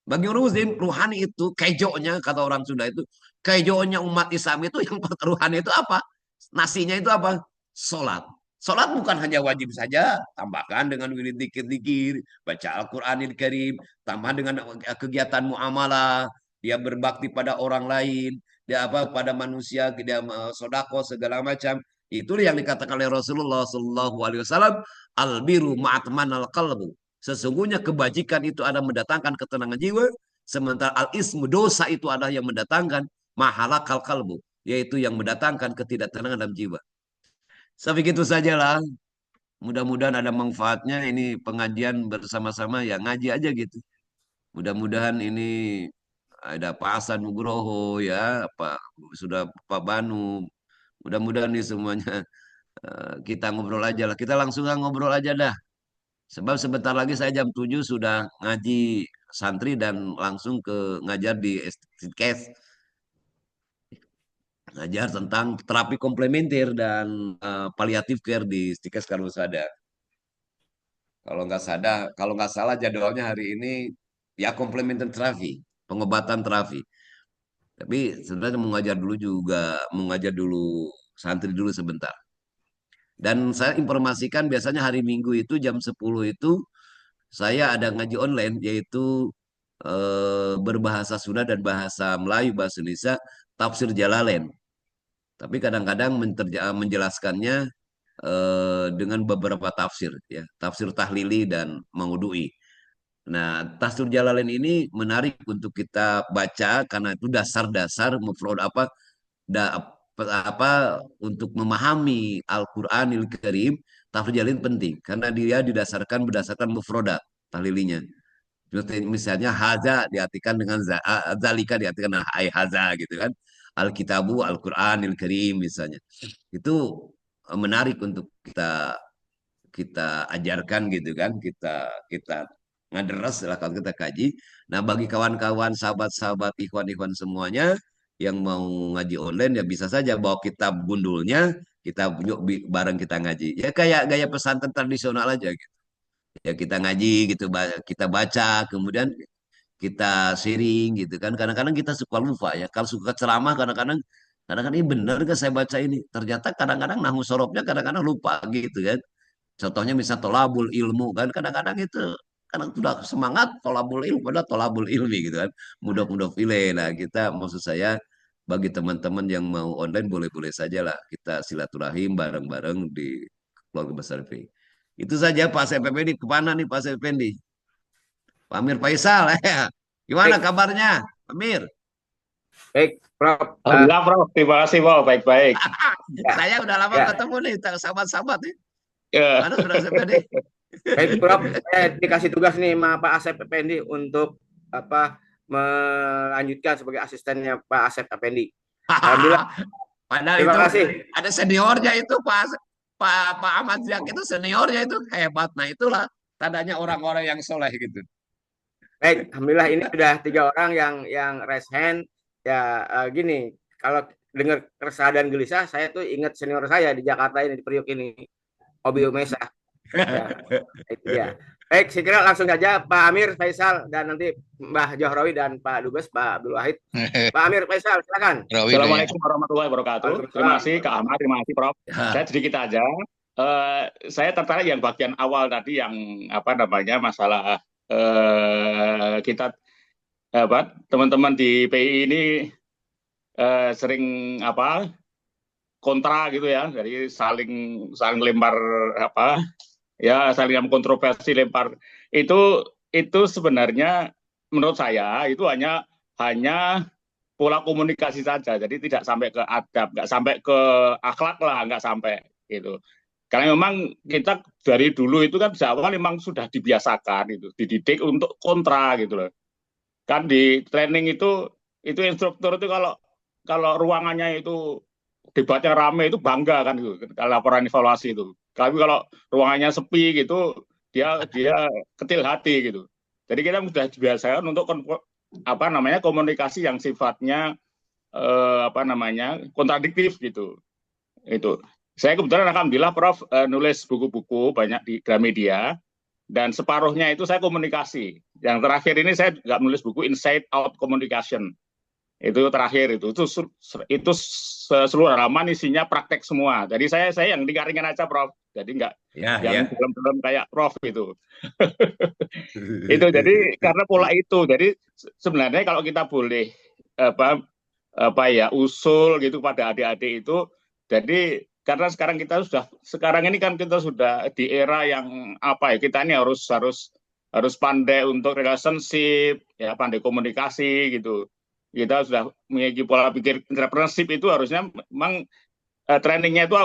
C: Bagi orang Muslim, ruhani itu kejonya, kata orang Sunda itu, kejonya umat Islam itu yang ruhani itu apa? Nasinya itu apa? Sholat. Sholat bukan hanya wajib saja, tambahkan dengan wirid dikir-dikir, baca Al-Quranil Karim, tambah dengan kegiatan muamalah, dia berbakti pada orang lain, dia pada manusia, dia sodako segala macam. Itu yang dikatakan oleh Rasulullah Sallallahu Alaihi Wasallam, al-biru ma'atman al-qalbu. Sesungguhnya kebajikan itu ada mendatangkan ketenangan jiwa, sementara al-ismu, dosa itu adalah yang mendatangkan mahalakal kalbu, yaitu yang mendatangkan ketidaktenangan dalam jiwa. Sampai gitu sajalah. Mudah-mudahan ada manfaatnya. Ini pengajian bersama-sama, ya ngaji aja gitu. Mudah-mudahan ini ada Pak Hasan Nugroho, ya, sudah Pak Banu. Mudah-mudahan ini semuanya kita ngobrol aja lah. Kita langsung ngobrol aja dah. Sebab sebentar lagi saya jam 7 sudah ngaji santri dan langsung ke ngajar di STKS. ngajar tentang terapi komplementer dan palliative care di Stikes kalau sadar. Kalau nggak salah jadwalnya hari ini ya komplementer terapi, pengobatan terapi. Tapi sebenarnya mengajar dulu santri dulu sebentar. Dan saya informasikan biasanya hari Minggu itu jam 10 itu saya ada ngaji online yaitu berbahasa Sunda dan bahasa Melayu, bahasa Indonesia, tafsir Jalalain. Tapi kadang-kadang menjelaskannya dengan beberapa tafsir, ya, tafsir tahlili dan mengudui. Nah, tafsir Jalalain ini menarik untuk kita baca karena itu dasar-dasar mufrad untuk memahami Al-Qur'anil Karim. Tafsir Jalalain penting karena dia berdasarkan mufradat tahlilinya. Misalnya haza diartikan dengan zalika diartikan dengan hai haza gitu kan. Alkitabu Al-Qur'anil Karim misalnya. Itu menarik untuk kita kita ajarkan gitu kan, kita ngaderes lah kalau kita kaji. Nah, bagi kawan-kawan, sahabat-sahabat, ikhwan-ikhwan semuanya yang mau ngaji online ya bisa saja bawa kitab gundulnya, kita yuk bareng kita ngaji. Ya kayak gaya pesantren tradisional aja gitu. Ya kita ngaji gitu, kita baca, kemudian kita sharing gitu kan. Kadang-kadang kita suka lupa ya. Kalau suka ceramah kadang-kadang ini benar kan saya baca ini. Ternyata kadang-kadang nahu sorobnya kadang-kadang lupa gitu kan. Contohnya misal tolabul ilmu kan kadang-kadang itu kadang sudah semangat tolabul ilmu pada tolabul ilmi gitu kan. Mudah-mudah pilih. Nah, kita maksud saya bagi teman-teman yang mau online boleh-boleh saja lah kita silaturahim bareng-bareng di keluarga besar V. Itu saja Pak Effendi. Kemana nih Pak Effendi? Pak Amir Faisal ya. Gimana
A: Baik,
C: kabarnya? Pak Amir?
A: baik, Prof.
D: Alhamdulillah, Prof. Terima kasih, Prof. Baik-baik.
A: Ya,
C: Saya udah lama
A: ya,
C: ketemu nih, sahabat-sahabat nih.
D: Ya.
C: Mana sudah Effendi?
A: baik, Prof. Saya dikasih tugas nih sama Pak Asep Effendi untuk apa melanjutkan sebagai asistennya Pak Asep Effendi. Alhamdulillah,
C: Padahal
A: terima
C: itu
A: kasih.
C: ada seniornya itu Pak Ahmad Ziak itu seniornya itu hebat. Nah itulah tandanya orang-orang yang soleh gitu.
A: Baik, Alhamdulillah ini sudah 3 orang yang raise hand. Ya gini, kalau dengar keresahan dan gelisah, saya tuh ingat senior saya di Jakarta ini di Priok ini, Obi Umesa. Ya, itu dia. Baik, saya kira langsung saja Pak Amir Faisal dan nanti Mbah Johrawi dan Pak Dubes, Pak Abdul Wahid. Pak Amir Faisal, silakan.
D: Assalamualaikum warahmatullahi wabarakatuh. Terima kasih Kak Ahmad, terima kasih Prof. Saya sedikit aja. Saya tertarik yang bagian awal tadi yang apa namanya masalah kita teman-teman di PI ini sering kontra gitu ya, jadi saling lempar saling kontroversi lempar itu sebenarnya menurut saya itu hanya pola komunikasi saja, jadi tidak sampai ke adab, nggak sampai ke akhlak lah, nggak sampai gitu. Karena memang kita dari dulu itu kan sejak awal memang sudah dibiasakan itu, dididik untuk kontra gitu loh. Kan di training itu instruktur itu kalau ruangannya itu debatnya rame itu bangga kan itu kalau laporan evaluasi itu. Tapi kalau ruangannya sepi gitu dia kecil hati gitu. Jadi kita sudah dibiasakan untuk komunikasi yang sifatnya kontradiktif gitu. Itu. Saya kebetulan alhamdulillah Prof nulis buku-buku banyak di Gramedia dan separuhnya itu saya komunikasi. Yang terakhir ini saya nggak nulis buku Inside Out Communication. Itu terakhir itu seluruh halaman isinya praktek semua. Jadi saya yang ringan-ringan aja Prof. Jadi nggak yang belum kayak Prof itu. Itu jadi karena pola itu. Jadi sebenarnya kalau kita boleh usul gitu pada adik-adik itu, jadi karena sekarang ini kan kita sudah di era yang kita ini harus pandai untuk relationship, ya pandai komunikasi gitu. Kita sudah memiliki pola pikir entrepreneurship itu harusnya memang trainingnya itu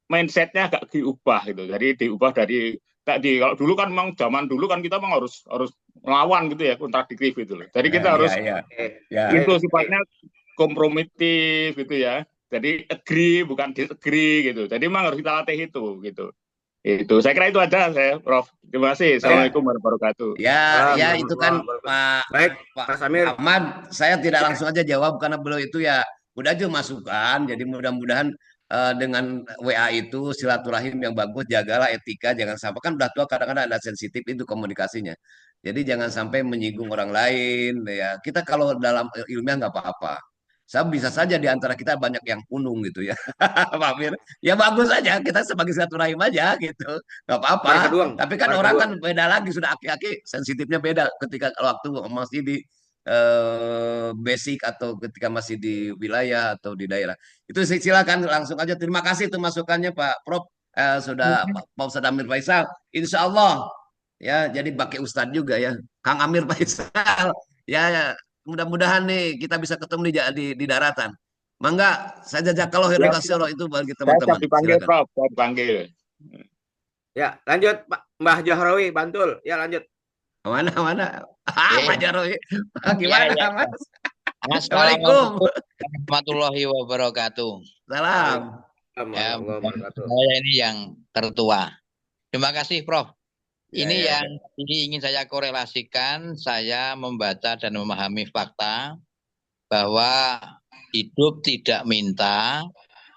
D: mindsetnya agak diubah gitu. Jadi diubah dari kalau dulu kan memang zaman dulu kan kita memang harus melawan gitu ya, kontradiktif gitu loh. Jadi kita harus itu sifatnya kompromitif gitu ya. Jadi agree bukan disagree gitu. Jadi memang harus kita latih itu gitu. Itu saya kira itu aja saya Prof. Terima kasih. Assalamualaikum warahmatullahi wabarakatuh.
C: Ya itu kan Pak
A: Baik, Mas Amir.
C: Ahmad, saya tidak langsung aja jawab karena beliau itu ya udah aja masukan. Jadi mudah-mudahan dengan WA itu silaturahim yang bagus, jagalah etika, jangan sampai kan udah tua kadang-kadang ada sensitif itu komunikasinya. Jadi jangan sampai menyinggung orang lain ya. Kita kalau dalam ilmiah nggak apa-apa. Saya bisa saja di antara kita banyak yang kunung gitu ya. Pak Amir. Ya bagus aja kita sebagai silaturahim aja gitu. Nggak apa-apa.
A: Barca doang,
C: Tapi kan
A: Barca
C: orang kan
A: doang.
C: beda lagi sudah aki-aki sensitifnya beda ketika waktu masih di basic atau ketika masih di wilayah atau di daerah. Itu silakan langsung aja. Terima kasih itu masukannya Pak Prof. Sudah Pak Ustadz Amir Faisal. Insya Allah ya jadi pakai Ustadz juga ya. Kang Amir Faisal. Ya mudah-mudahan nih kita bisa ketemu di daratan. Mangga, saya jajak kalau
D: Ya,
C: Rasulullah itu bagi
D: saya
C: teman-teman.
D: dipanggil
C: Silakan.
D: Prof, saya dipanggil.
A: Ya, lanjut Pak Mbah Johrawi Bantul. Ya, lanjut.
C: Mana mana?
E: Ya,
C: Pak Jarwi.
E: ya,
C: Gimana
E: ya.
C: Mas?
E: Assalamualaikum
C: Assalamualaikum.
E: warahmatullahi wabarakatuh.
C: Salam.
E: Ya,
A: Warahmatullahi wabarakatuh.
E: saya ini yang tertua. Terima kasih, Prof.
C: Ya,
E: Ini
C: ya,
E: yang ini ingin saya korelasikan. Saya membaca dan memahami fakta bahwa hidup tidak minta,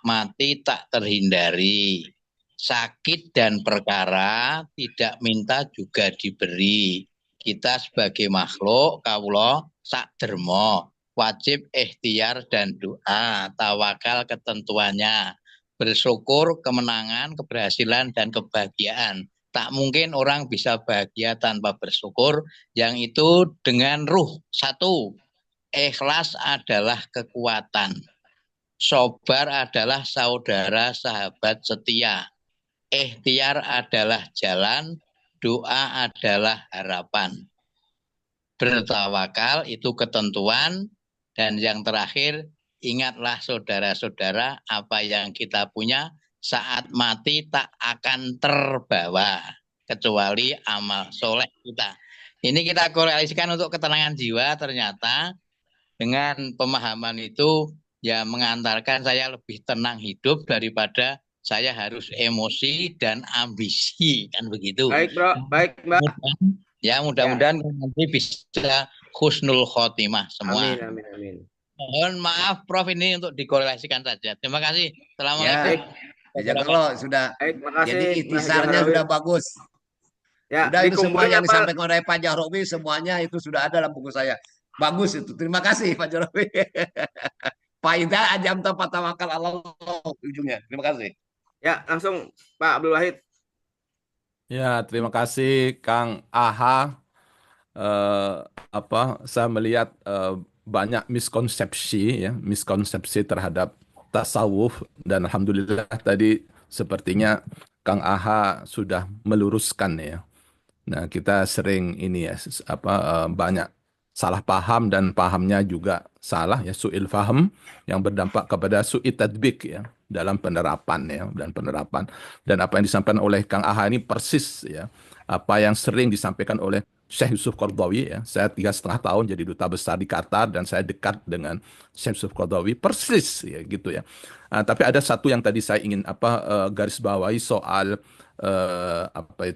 E: mati tak terhindari. Sakit dan perkara tidak minta juga diberi. Kita sebagai makhluk kawula sak derma wajib ikhtiar dan doa, tawakal ketentuannya, bersyukur kemenangan, keberhasilan dan kebahagiaan. Tak mungkin orang bisa bahagia tanpa bersyukur, yang itu dengan ruh. Satu, ikhlas adalah kekuatan. Sabar adalah saudara sahabat setia. Ikhtiar adalah jalan, doa adalah harapan. Bertawakal itu ketentuan, dan yang terakhir, ingatlah saudara-saudara, apa yang kita punya saat mati tak akan terbawa, kecuali amal soleh kita. Ini kita korelasikan untuk ketenangan jiwa, ternyata dengan pemahaman itu ya mengantarkan saya lebih tenang hidup daripada saya harus emosi dan ambisi, kan begitu.
A: Baik, Bro. Baik, Mbak.
E: Ya, mudah-mudahan nanti bisa husnul khotimah semua.
A: Amin, amin, amin.
E: Mohon maaf Prof, ini untuk dikorelasikan saja. Terima kasih. Assalamualaikum.
C: Ya, kalau sudah
A: Baik, makasih.
C: jadi
A: Mbah
C: ikhtisarnya
A: Johrawi.
C: sudah bagus.
A: Ya,
C: Udah itu semua
A: dikumpulin
C: yang
A: apa?
C: disampaikan oleh Pak Johrawi semuanya itu sudah ada dalam buku saya. Bagus itu. Terima kasih Pak Johrawi. Pak Ida ajam tempat tawakal Allah ujungnya. Terima kasih.
A: Ya, langsung Pak Abdul Wahid.
F: Ya, terima kasih Kang Aha. Saya melihat banyak miskonsepsi terhadap tasawuf, dan alhamdulillah tadi sepertinya Kang Aha sudah meluruskan ya. Nah, kita sering ini ya banyak salah paham, dan pahamnya juga salah ya, su'il faham yang berdampak kepada su'i tadbik ya dalam penerapan ya, dan apa yang disampaikan oleh Kang Aha ini persis ya apa yang sering disampaikan oleh Syekh Yusuf Qaradawi ya. Saya 3,5 tahun jadi duta besar di Qatar, dan saya dekat dengan Syekh Yusuf Qaradawi persis ya gitu ya. Tapi ada satu yang tadi saya ingin garis bawahi soal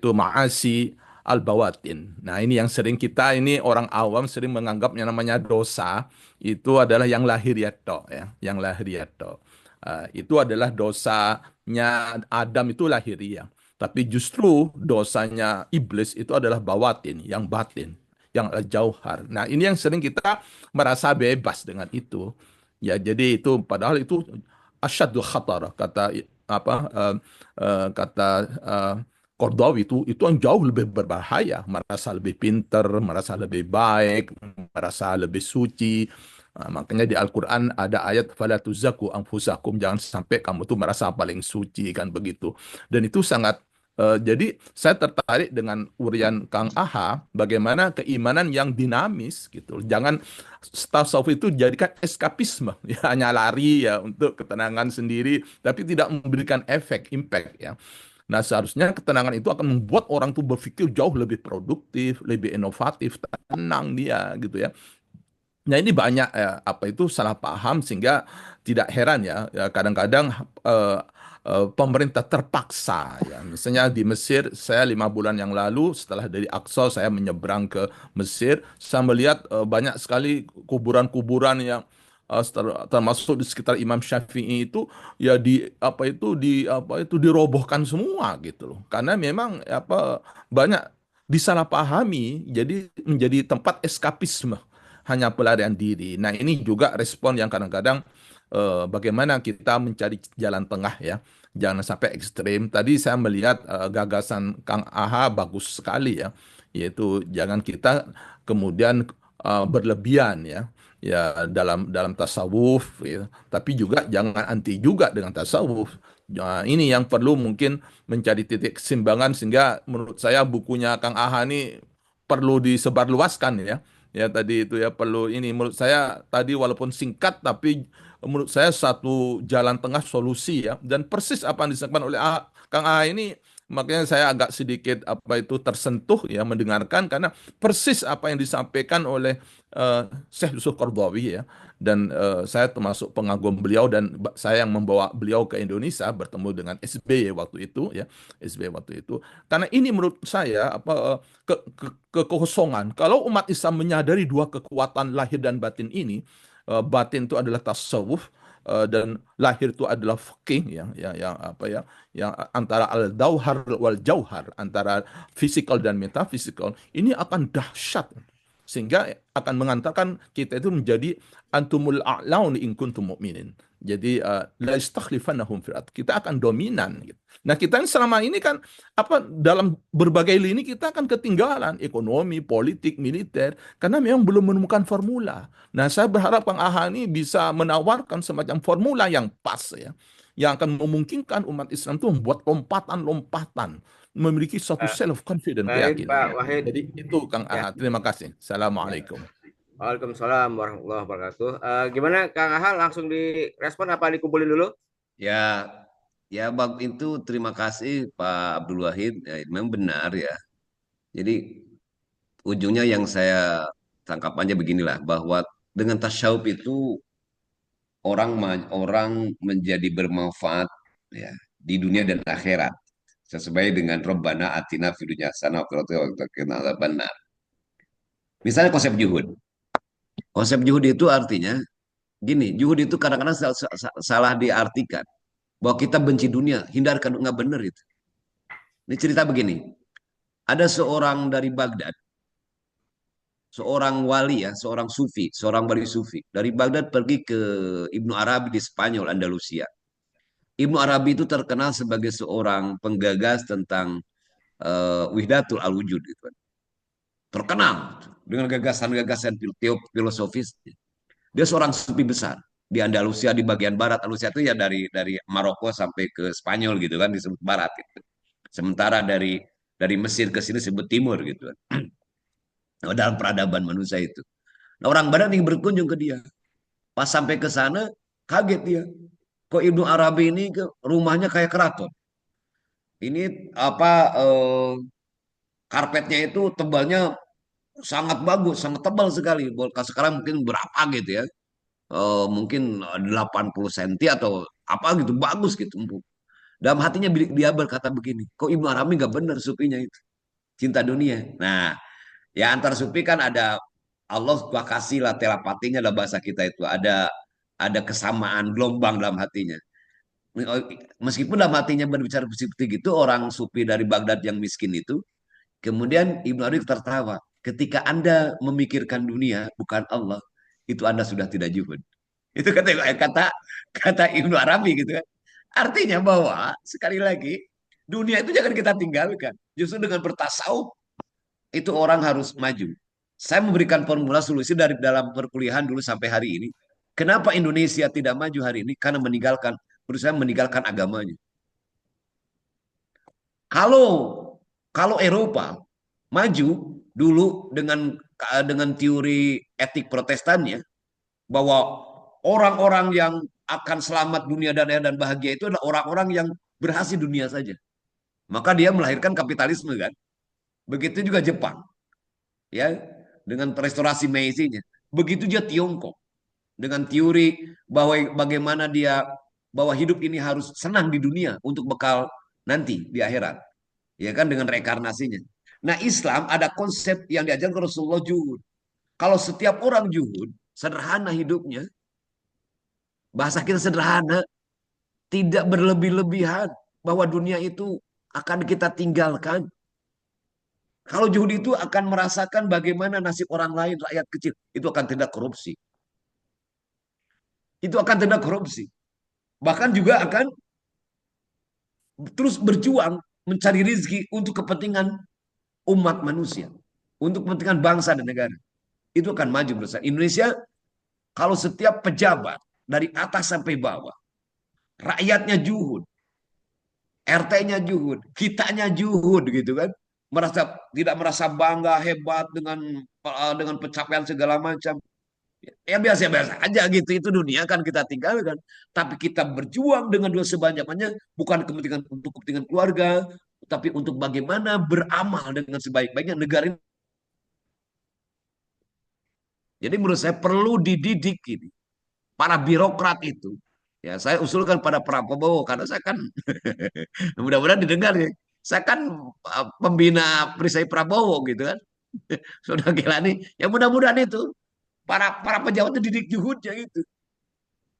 F: ma'asi al-bawatin. Nah, ini yang sering kita ini orang awam sering menganggapnya namanya dosa itu adalah yang lahiriat tok ya, yang lahiriat tok. Itu adalah dosanya Adam itu lahiriah. Tapi justru dosanya iblis itu adalah bawatin, yang batin, yang jauhar. Nah, ini yang sering kita merasa bebas dengan itu. Ya, jadi itu padahal itu asyaddu khatar kata Qaradawi itu yang jauh lebih berbahaya, merasa lebih pintar, merasa lebih baik, merasa lebih suci. Makanya di Al-Quran ada ayat fala tuzakku anfusakum, jangan sampai kamu tuh merasa paling suci, kan begitu. Dan itu sangat jadi saya tertarik dengan urian Kang Aha, bagaimana keimanan yang dinamis gitu. Jangan tasawuf itu jadikan eskapisme, ya, hanya lari ya untuk ketenangan sendiri, tapi tidak memberikan efek, impact ya. Nah, seharusnya ketenangan itu akan membuat orang tuh berpikir jauh lebih produktif, lebih inovatif, tenang dia gitu ya. Nah, ini banyak salah paham, sehingga tidak heran ya, kadang-kadang pemerintah terpaksa ya. Misalnya di Mesir, saya 5 bulan yang lalu setelah dari Aqsa saya menyeberang ke Mesir, saya melihat banyak sekali kuburan-kuburan yang termasuk di sekitar Imam Syafi'i itu ya dirobohkan semua gitu loh. Karena memang banyak disalahpahami jadi menjadi tempat eskapisme, hanya pelarian diri. Nah, ini juga respon yang kadang-kadang bagaimana kita mencari jalan tengah ya. Jangan sampai ekstrim. Tadi saya melihat gagasan Kang Aha bagus sekali ya, yaitu jangan kita kemudian berlebihan ya dalam dalam tasawuf ya. Tapi juga jangan anti juga dengan tasawuf. Nah, ini yang perlu mungkin mencari titik keseimbangan, sehingga menurut saya bukunya Kang Aha ini perlu disebarluaskan ya. Ya tadi itu ya perlu ini, menurut saya tadi walaupun singkat tapi menurut saya satu jalan tengah solusi ya, dan persis apa yang disampaikan oleh Kang A ini, makanya saya agak sedikit tersentuh ya mendengarkan, karena persis apa yang disampaikan oleh Syekh Yusuf Qaradawi ya, dan saya termasuk pengagum beliau, dan saya yang membawa beliau ke Indonesia bertemu dengan SBY waktu itu ya, SBY waktu itu, karena ini menurut saya kekosongan. Kalau umat Islam menyadari dua kekuatan lahir dan batin ini, batin itu adalah tasawuf, dan lahir itu adalah fikih yang antara al-dauhar wal jauhar, antara fisikal dan metafisikal, ini akan dahsyat, sehingga akan mengantarkan kita itu menjadi antumul a'laun in kuntum mu'minin. Jadi la istakhlifannahum fil ard. Kita akan dominan gitu. Nah, kita selama ini kan dalam berbagai lini kita akan ketinggalan ekonomi, politik, militer, karena memang belum menemukan formula. Nah, saya berharap Kang Aha ini bisa menawarkan semacam formula yang pas ya, yang akan memungkinkan umat Islam itu membuat lompatan-lompatan, memiliki suatu self confidence,
A: Baik, Pak
F: keyakinan.
A: Wahid.
F: Jadi itu Kang
A: Ya.
F: Aha. Terima kasih. Assalamualaikum.
A: Waalaikumsalam warahmatullahi wabarakatuh. Gimana Kang Aha, langsung direspon apa dikumpulin dulu?
C: Ya, Bang, itu terima kasih Pak Abdul Wahid. Ya, memang benar ya. Jadi ujungnya yang saya tangkap aja beginilah, bahwa dengan tasyawuf itu orang menjadi bermanfaat ya di dunia dan akhirat, sesuai dengan Rabbana atina fid dunya hasanah wa fil akhirati hasanah wa qina adzabannar. Misalnya konsep juhud. Konsep juhud itu artinya gini, juhud itu kadang-kadang salah diartikan bahwa kita benci dunia, hindarkan, nggak benar itu. Ini cerita begini, ada seorang dari Baghdad, seorang wali ya, seorang wali sufi dari Baghdad pergi ke Ibnu Arabi di Spanyol, Andalusia. Ibnu Arabi itu terkenal sebagai seorang penggagas tentang Wihdatul Al-Wujud gitu kan. Terkenal dengan gagasan-gagasan filosofis. Dia seorang sufi besar di Andalusia, di bagian barat. Andalusia itu ya dari Maroko sampai ke Spanyol gitu kan, disebut barat gitu. Sementara dari Mesir ke sini disebut timur gitu kan. Nah, dalam peradaban manusia itu. Nah, orang barat yang berkunjung ke dia. Pas sampai ke sana kaget dia. Kok Ibnu Arabi ini ke rumahnya kayak keraton. Ini karpetnya itu tebalnya sangat bagus, sangat tebal sekali. Sekarang mungkin berapa gitu ya. Mungkin 80 senti atau apa gitu, bagus gitu. Dalam hatinya dia berkata begini, kok Ibnu Arabi nggak benar supinya itu, cinta dunia. Nah, ya antar supi kan ada Allah kasih lah telepatinya lah, bahasa kita itu ada kesamaan gelombang dalam hatinya. Meskipun dalam hatinya berbicara seperti gitu, orang supi dari Baghdad yang miskin itu, kemudian Ibnu Arabi tertawa. Ketika Anda memikirkan dunia bukan Allah, itu Anda sudah tidak juhud. Itu kata kata Ibnu Arabi gitu kan. Artinya bahwa sekali lagi dunia itu jangan kita tinggalkan. Justru dengan bertasawuf itu orang harus maju. Saya memberikan formula solusi dari dalam perkuliahan dulu sampai hari ini. Kenapa Indonesia tidak maju hari ini? Karena berusaha meninggalkan agamanya. Kalau kalau Eropa maju dulu dengan teori etik Protestannya, bahwa orang-orang yang akan selamat dunia dan bahagia itu adalah orang-orang yang berhasil dunia saja. Maka dia melahirkan kapitalisme kan. Begitu juga Jepang, ya, dengan restorasi Meiji-nya. Begitu juga Tiongkok dengan teori bahwa bagaimana bahwa hidup ini harus senang di dunia untuk bekal nanti di akhirat. Ya kan, dengan reinkarnasinya. Nah, Islam ada konsep yang diajarkan Rasulullah, juhud. Kalau setiap orang juhud, sederhana hidupnya, Bahasa kita sederhana, tidak berlebih-lebihan bahwa dunia itu akan kita tinggalkan. Kalau juhud itu akan merasakan bagaimana nasib orang lain, rakyat kecil, itu akan tindak korupsi. Itu akan tindak korupsi. Bahkan juga akan terus berjuang mencari rezeki untuk kepentingan umat manusia, untuk kepentingan bangsa dan negara. Itu akan maju menurut saya. Indonesia kalau setiap pejabat dari atas sampai bawah, rakyatnya juhud, RT-nya juhud, kitanya juhud gitu kan. Tidak merasa bangga hebat dengan pencapaian segala macam. Ya biasa-biasa aja gitu. Itu dunia kan kita tinggalkan. Tapi kita berjuang dengan dua sebanyak-banyaknya. Bukan kepentingan untuk kepentingan keluarga. Tapi untuk bagaimana beramal dengan sebaik-baiknya negara ini. Jadi menurut saya perlu dididik ini. Para birokrat itu. Ya saya usulkan pada Prabowo. Karena saya kan mudah-mudahan didengar ya. Saya kan pembina perisai Prabowo gitu kan. Sudah gila nih. Ya mudah-mudahan itu. Para pejabat itu didik juhudnya itu.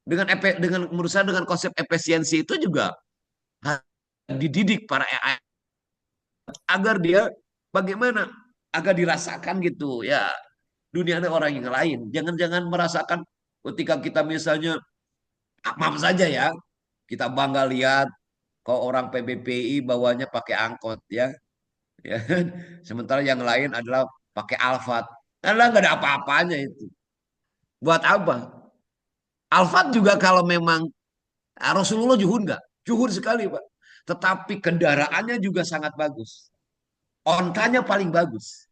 C: Dengan menurut saya dengan konsep efisiensi itu juga dididik para AI agar dia bagaimana agar dirasakan gitu ya dunia ada orang yang lain. Jangan-jangan merasakan ketika kita misalnya maaf saja ya kita bangga lihat kok orang PBPI bawanya pakai angkot ya, ya. Sementara yang lain adalah pakai Alphard. Nah, nggak ada apa-apanya itu. Buat apa? Alphard juga kalau memang Rasulullah juhud nggak? Juhud sekali Pak. Tetapi kendaraannya juga sangat bagus. Ontanya paling bagus.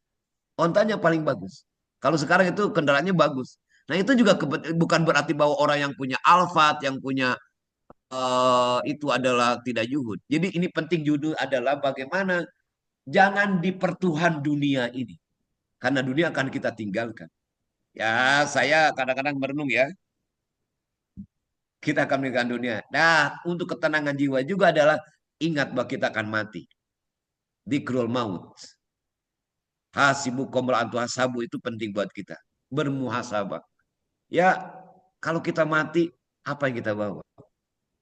C: Ontanya paling bagus. Kalau sekarang itu kendaraannya bagus. Nah itu juga bukan berarti bahwa orang yang punya Alphard, yang punya itu adalah tidak juhud. Jadi ini penting judul adalah bagaimana jangan dipertuhan dunia ini. Karena dunia akan kita tinggalkan. Ya saya kadang-kadang merenung ya. Kita akan meninggalkan dunia. Nah untuk ketenangan jiwa juga adalah ingat bahwa kita akan mati. Dikrul maut. Hasibu qabla an tuhasabu itu penting buat kita. Bermuhasabah. Ya, kalau kita mati, apa yang kita bawa?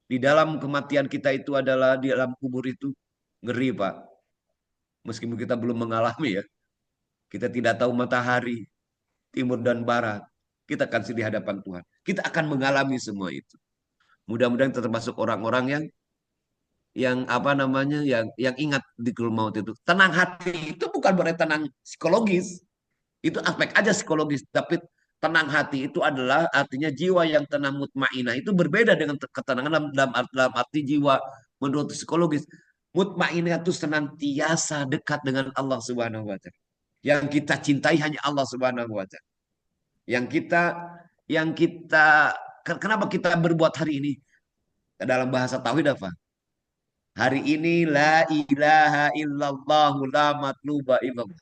C: Di dalam kematian kita itu adalah di dalam kubur itu ngeri, Pak. Meskipun kita belum mengalami ya. Kita tidak tahu matahari, timur dan barat. Kita akan di hadapan Tuhan. Kita akan mengalami semua itu. Mudah-mudahan kita termasuk orang-orang yang apa namanya yang ingat di maut itu. Tenang hati itu bukan berarti tenang psikologis. Itu aspek aja psikologis, tapi tenang hati itu adalah artinya jiwa yang tenang mutmainah itu berbeda dengan ketenangan dalam arti jiwa menurut psikologis. Mutmainah itu senantiasa dekat dengan Allah Subhanahu wa taala. Yang kita cintai hanya Allah Subhanahu wa taala. Yang kita kenapa kita berbuat hari ini? Dalam bahasa tauhid apa? Hari ini la ilaha illallah la matluba illallah.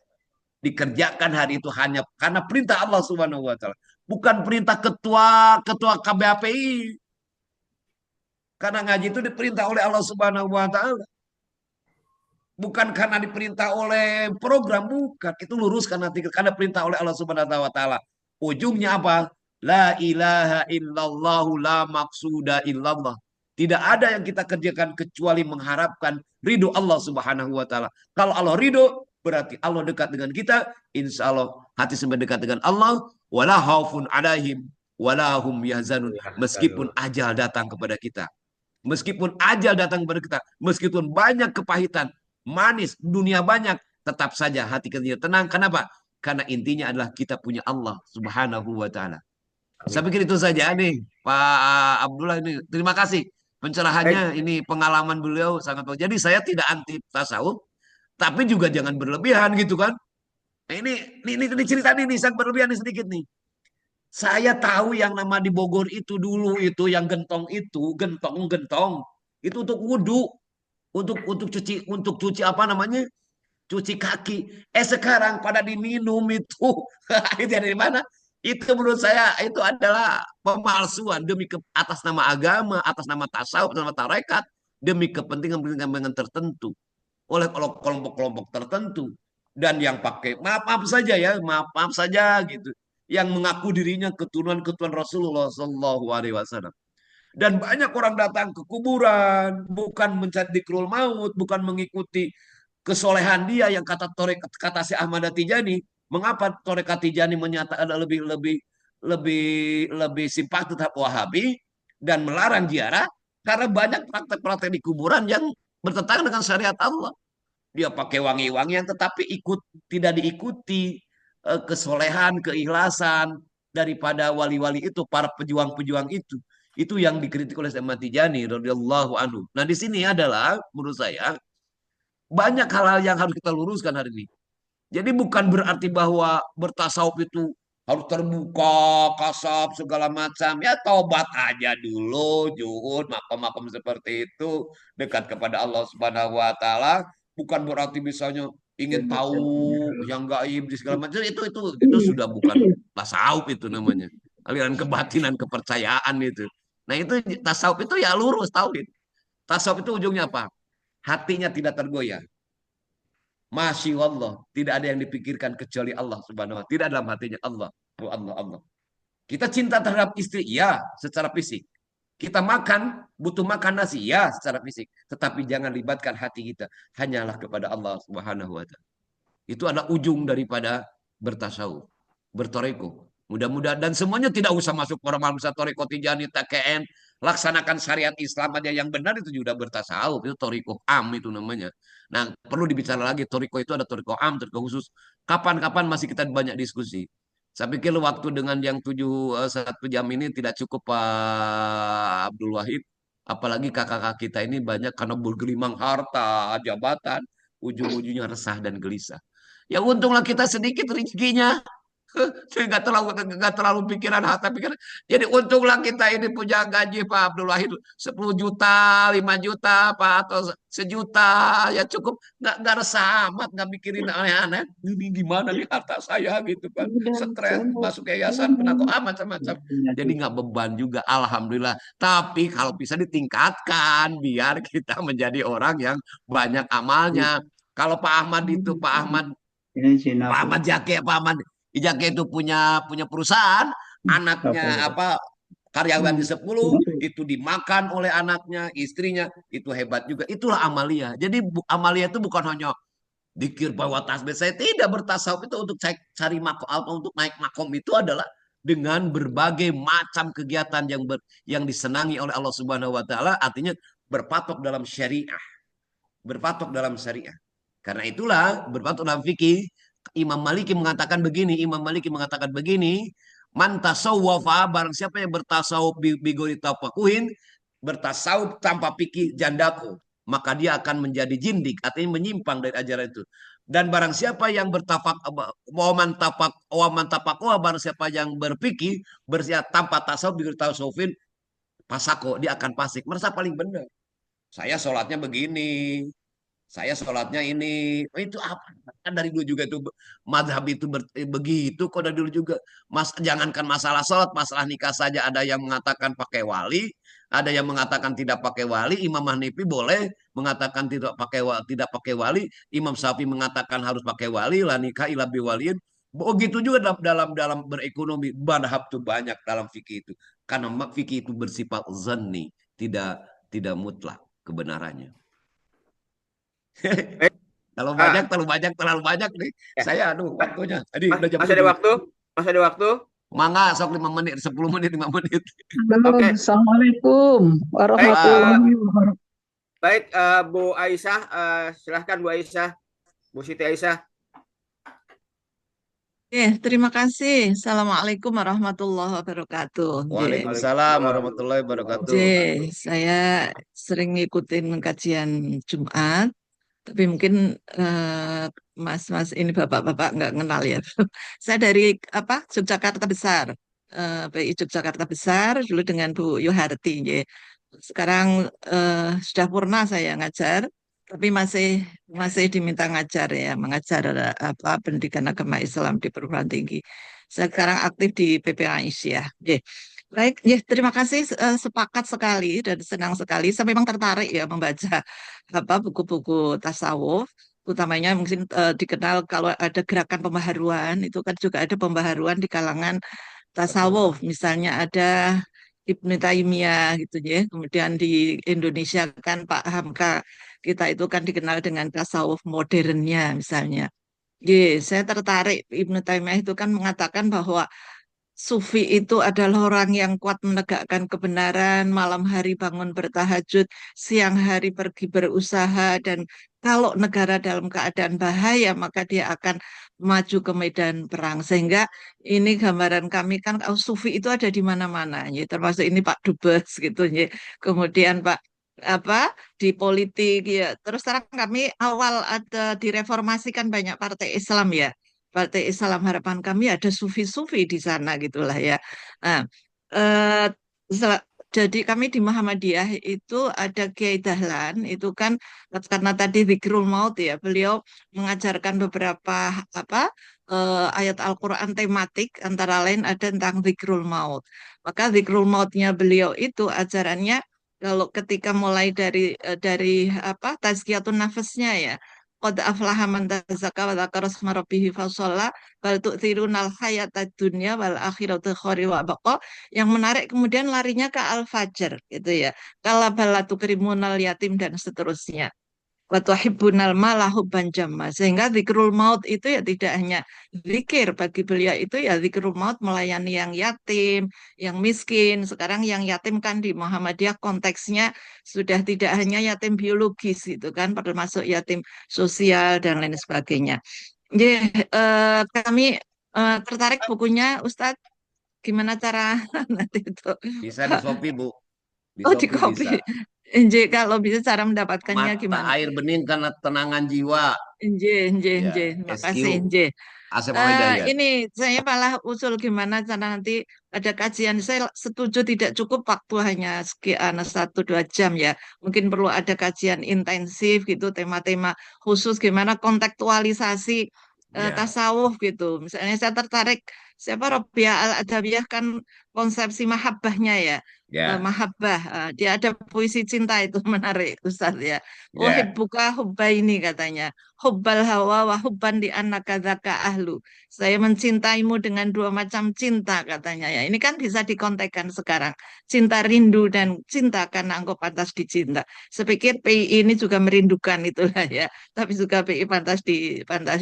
C: Dikerjakan hari itu hanya karena perintah Allah Subhanahu wa taala, bukan perintah ketua KBHPI. Karena ngaji itu diperintah oleh Allah Subhanahu wa taala. Bukan karena diperintah oleh program, bukan. Itu luruskan nanti karena perintah oleh Allah Subhanahu wa taala. Ujungnya apa? La ilaha illallah la maksuda illallah. Tidak ada yang kita kerjakan kecuali mengharapkan ridho Allah Subhanahu wa taala. Kalau Allah ridho, berarti Allah dekat dengan kita. Insya Allah hati sampai dekat dengan Allah. Wala khaufun alaihim wala hum yahzanun. Meskipun ajal datang kepada kita. Meskipun ajal datang kepada kita. Meskipun banyak kepahitan. Manis. Dunia banyak. Tetap saja hati kita tenang. Kenapa? Karena intinya adalah kita punya Allah Subhanahu wa ta'ala. Saya pikir itu saja nih Pak Abdullah ini. Terima kasih. Pencerahannya ini pengalaman beliau sangat bagus. Jadi saya tidak anti tasawuf. Tapi juga jangan berlebihan gitu kan. Nah, ini cerita ini sangat berlebihan nih sedikit nih. Saya tahu yang nama di Bogor itu dulu itu yang gentong itu, gentong itu untuk wudhu, untuk cuci apa namanya? Cuci kaki. Sekarang pada diminum itu. Itu dari mana? Itu menurut saya itu adalah pemalsuan demi atas nama agama, atas nama tasawuf, atas nama tarekat, demi kepentingan tertentu oleh kelompok-kelompok tertentu dan yang pakai maaf saja ya maaf saja gitu yang mengaku dirinya keturunan Rasulullah Shallallahu Alaihi Wasallam
G: Dan banyak orang datang ke kuburan, bukan mencari dzikrul maut, bukan mengikuti kesolehan dia yang kata si Ahmad Tijani. Mengapa Torekat Tijani menyatakan lebih simpati terhadap Wahabi dan melarang ziarah? Karena banyak praktek-praktek di kuburan yang bertentangan dengan syariat Allah. Dia pakai wangi-wangian tetapi tidak diikuti kesolehan, keikhlasan daripada wali-wali itu, para pejuang-pejuang itu. Itu yang dikritik oleh Ahmad Tijani radhiyallahu anhu. Nah, di sini adalah menurut saya banyak hal-hal yang harus kita luruskan hari ini. Jadi bukan berarti bahwa bertasawuf itu harus terbuka, kasab, segala macam. Ya tobat aja dulu, juhud, makom-makom seperti itu. Dekat kepada Allah Subhanahu wa Ta'ala. Bukan berarti misalnya ingin tahu yang gaib di segala macam. Itu sudah bukan tasawuf itu namanya. Aliran kebatinan, kepercayaan itu. Nah itu tasawuf itu ya lurus, tauhid. Tasawuf itu ujungnya apa? Hatinya tidak tergoyah. Masya Allah, tidak ada yang dipikirkan kecuali Allah Subhanahu wa Ta'ala. Tidak dalam hatinya Allah. Oh Allah, Allah. Kita cinta terhadap istri, ya, secara fisik. Kita makan, butuh makan nasi, ya, secara fisik. Tetapi jangan libatkan hati kita. Hanyalah kepada Allah Subhanahu wa Ta'ala. Itu adalah ujung daripada bertasawuf, bertoreko. Mudah-mudahan, dan semuanya tidak usah masuk formal, bisa toreko tijani, TKN, laksanakan syariat Islam aja yang benar, itu juga bertasawuf. Itu toriko am itu namanya. Nah, perlu dibicara lagi, toriko itu ada toriko am, toriko khusus. Kapan-kapan masih kita banyak diskusi. Saya pikir waktu dengan yang 1 jam ini tidak cukup Pak Abdul Wahid. Apalagi kakak-kakak kita ini banyak karena bergelimang harta, jabatan, ujung-ujungnya resah dan gelisah. Ya untunglah kita sedikit rezekinya. Nggak terlalu pikiran harta pikiran. Jadi untunglah kita ini punya gaji Pak Abdul Wahid 10 juta, 5 juta, Pak, atau 1 juta, ya cukup. Nggak resah amat, nggak mikirin aneh-aneh. Ini gimana nih harta saya gitu kan. Stres, masuk yayasan, penakut macam-macam. Jadi nggak beban juga, alhamdulillah. Tapi kalau bisa ditingkatkan biar kita menjadi orang yang banyak amalnya. Kalau Pak Ahmad itu, Pak Ahmad Jake, Pak Ahmad Ijake itu punya perusahaan, anaknya karyawan di 10 itu dimakan oleh anaknya, istrinya, itu hebat juga. Itulah amalia. Jadi amalia itu bukan hanya dikir bahwa tasbih, saya tidak bertasawuf itu untuk cari makom, untuk naik makom itu adalah dengan berbagai macam kegiatan yang disenangi oleh Allah Subhanahu wa Ta'ala, artinya berpatok dalam syariah. Berpatok dalam syariah. Karena itulah berpatok dalam fikih. Imam Maliki mengatakan begini, man tasawwafa, barang siapa yang bertasawuf bigori tafakuhin, bertasawuf tanpa pikir jandaku, maka dia akan menjadi jindik, artinya menyimpang dari ajaran itu. Dan barang siapa yang waman tapakwa, barang siapa yang berpikir tanpa tasawuf bigori tasawufin, pasako, dia akan fasik, merasa paling benar. Saya sholatnya begini, saya sholatnya ini, itu apa? Kan dari dulu juga itu madhab itu begitu kok dari dulu juga. Jangankan masalah sholat, masalah nikah saja ada yang mengatakan pakai wali, ada yang mengatakan tidak pakai wali. Imam Hanifi boleh mengatakan tidak pakai wali. Imam Syafi'i mengatakan harus pakai wali, la nikah illa biwaliin. Begitu juga dalam berekonomi, madhab itu banyak dalam fikih itu. Karena fikih itu bersifat zanni, tidak mutlak kebenarannya. Kalau terlalu banyak nih. Ya. Saya waktunya. Jadi
A: masih ada waktu? Masih ada waktu?
G: Mangga sok 5 menit, 10 menit, 5 menit.
H: Okay. Assalamualaikum warahmatullahi wabarakatuh.
A: Baik, Bu Aisyah, silahkan Bu Aisyah, Bu Siti Aisyah.
H: Terima kasih. Assalamualaikum warahmatullahi wabarakatuh.
G: Waalaikumsalam warahmatullahi wabarakatuh.
H: Saya sering ngikutin kajian Jumat. Tapi mungkin mas-mas ini bapak-bapak nggak kenal ya. Saya dari Yogyakarta Besar, PI Yogyakarta Besar dulu dengan Bu Yuharti. Ya. Sekarang sudah purna saya ngajar, tapi masih diminta ngajar ya, mengajar pendidikan agama Islam di perguruan tinggi. Saya sekarang aktif di PPA Aisyah. Ya. Baik, ya terima kasih, sepakat sekali dan senang sekali. Saya memang tertarik ya membaca buku-buku tasawuf, utamanya mungkin dikenal kalau ada gerakan pembaharuan, itu kan juga ada pembaharuan di kalangan tasawuf. Misalnya ada Ibnu Taimiyah gitu ya. Kemudian di Indonesia kan Pak Hamka kita itu kan dikenal dengan tasawuf modernnya misalnya. Saya tertarik Ibnu Taimiyah itu kan mengatakan bahwa Sufi itu adalah orang yang kuat menegakkan kebenaran, malam hari bangun bertahajud, siang hari pergi berusaha, dan kalau negara dalam keadaan bahaya, maka dia akan maju ke medan perang. Sehingga ini gambaran kami kan, Sufi itu ada di mana-mana, ya, termasuk ini Pak Dubes gitu, ya. Kemudian Pak apa di politik ya. Terus terang kami awal ada direformasi kan banyak partai Islam ya. Partai Islam Harapan Kami ada sufi-sufi di sana gitulah ya. Nah, eh, jadi kami di Muhammadiyah itu ada Kiai Dahlan itu kan karena tadi Dzikrul Maut ya, beliau mengajarkan beberapa apa ayat Al-Qur'an tematik antara lain ada tentang Dzikrul Maut. Maka Dzikrul Mautnya beliau itu ajarannya kalau ketika mulai dari apa tazkiyatun nafasnya ya. Qad aflaha man tazakka wa dzakara isma rabbih fasholla bal tu'thirunal hayatad dunya wal akhiratu khairu wa abqa. Yang menarik kemudian larinya ke Al-Fajr gitu ya. Kala bala tukrimunal yatim dan seterusnya. Wa tuhibbunal mala hubban jamma. Sehingga zikrul maut itu ya tidak hanya zikir bagi beliau itu ya zikrul maut melayani yang yatim, yang miskin. Sekarang yang yatim kan di Muhammadiyah konteksnya sudah tidak hanya yatim biologis itu kan, termasuk yatim sosial dan lain sebagainya. Jadi kami tertarik bukunya Ustadz. Gimana cara nanti itu?
G: Bisa di Shopee, Bu. Di
H: Oh, di
G: Shopee
H: kopi.
G: bisa.
H: Kalau bisa cara mendapatkannya
G: Mata
H: gimana?
G: air bening karena tenangan jiwa.
H: Ya.
G: Ya,
H: Makasih,
G: SQ. Asep Hidayat.
H: ini saya malah usul gimana cara nanti ada kajian. Saya setuju tidak cukup waktu hanya sekian 1-2 jam ya. Mungkin perlu ada kajian intensif gitu, tema-tema khusus gimana kontekstualisasi
G: Ya.
H: tasawuf gitu. Misalnya saya tertarik siapa Robiah Al-Adawiyah kan konsepsi mahabbahnya ya.
G: Ya.
H: Mahabbah, dia ada puisi cinta itu menarik Ustaz ya.
G: Ya.
H: Uhibbuka hubbaini katanya. Hubbal hawa wa hubban di annaka dzaka ahlu. Saya mencintaimu dengan 2 macam cinta katanya ya. Ini kan bisa dikontekskan sekarang. Cinta rindu dan cinta karena engkau pantas dicinta. Sepikir PI ini juga merindukan itulah ya. Tapi juga PI pantas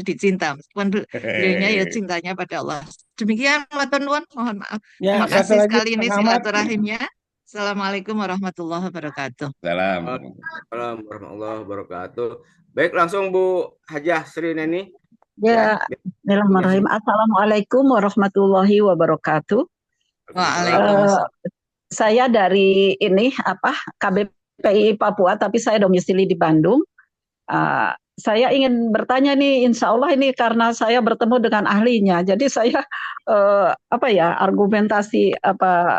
H: dicinta. Meskipun beliaunya ya cintanya pada Allah. Demikian matur nuwun, mohon maaf.
I: Ya,
H: Terima
I: satu
H: kasih
I: lagi
H: sekali ini
I: Kang Ahmad.
H: silaturahimnya. Assalamualaikum warahmatullahi wabarakatuh.
G: Salam.
A: Waalaikumsalam warahmatullahi wabarakatuh. Baik, langsung Bu Hajah Sri Neni.
J: Ya, Bismillahirrahmanirrahim. Assalamualaikum warahmatullahi wabarakatuh.
H: Waalaikumsalam.
J: Saya dari KBPI Papua, tapi saya domisili di Bandung. Saya ingin bertanya nih, insya Allah ini karena saya bertemu dengan ahlinya, jadi saya argumentasi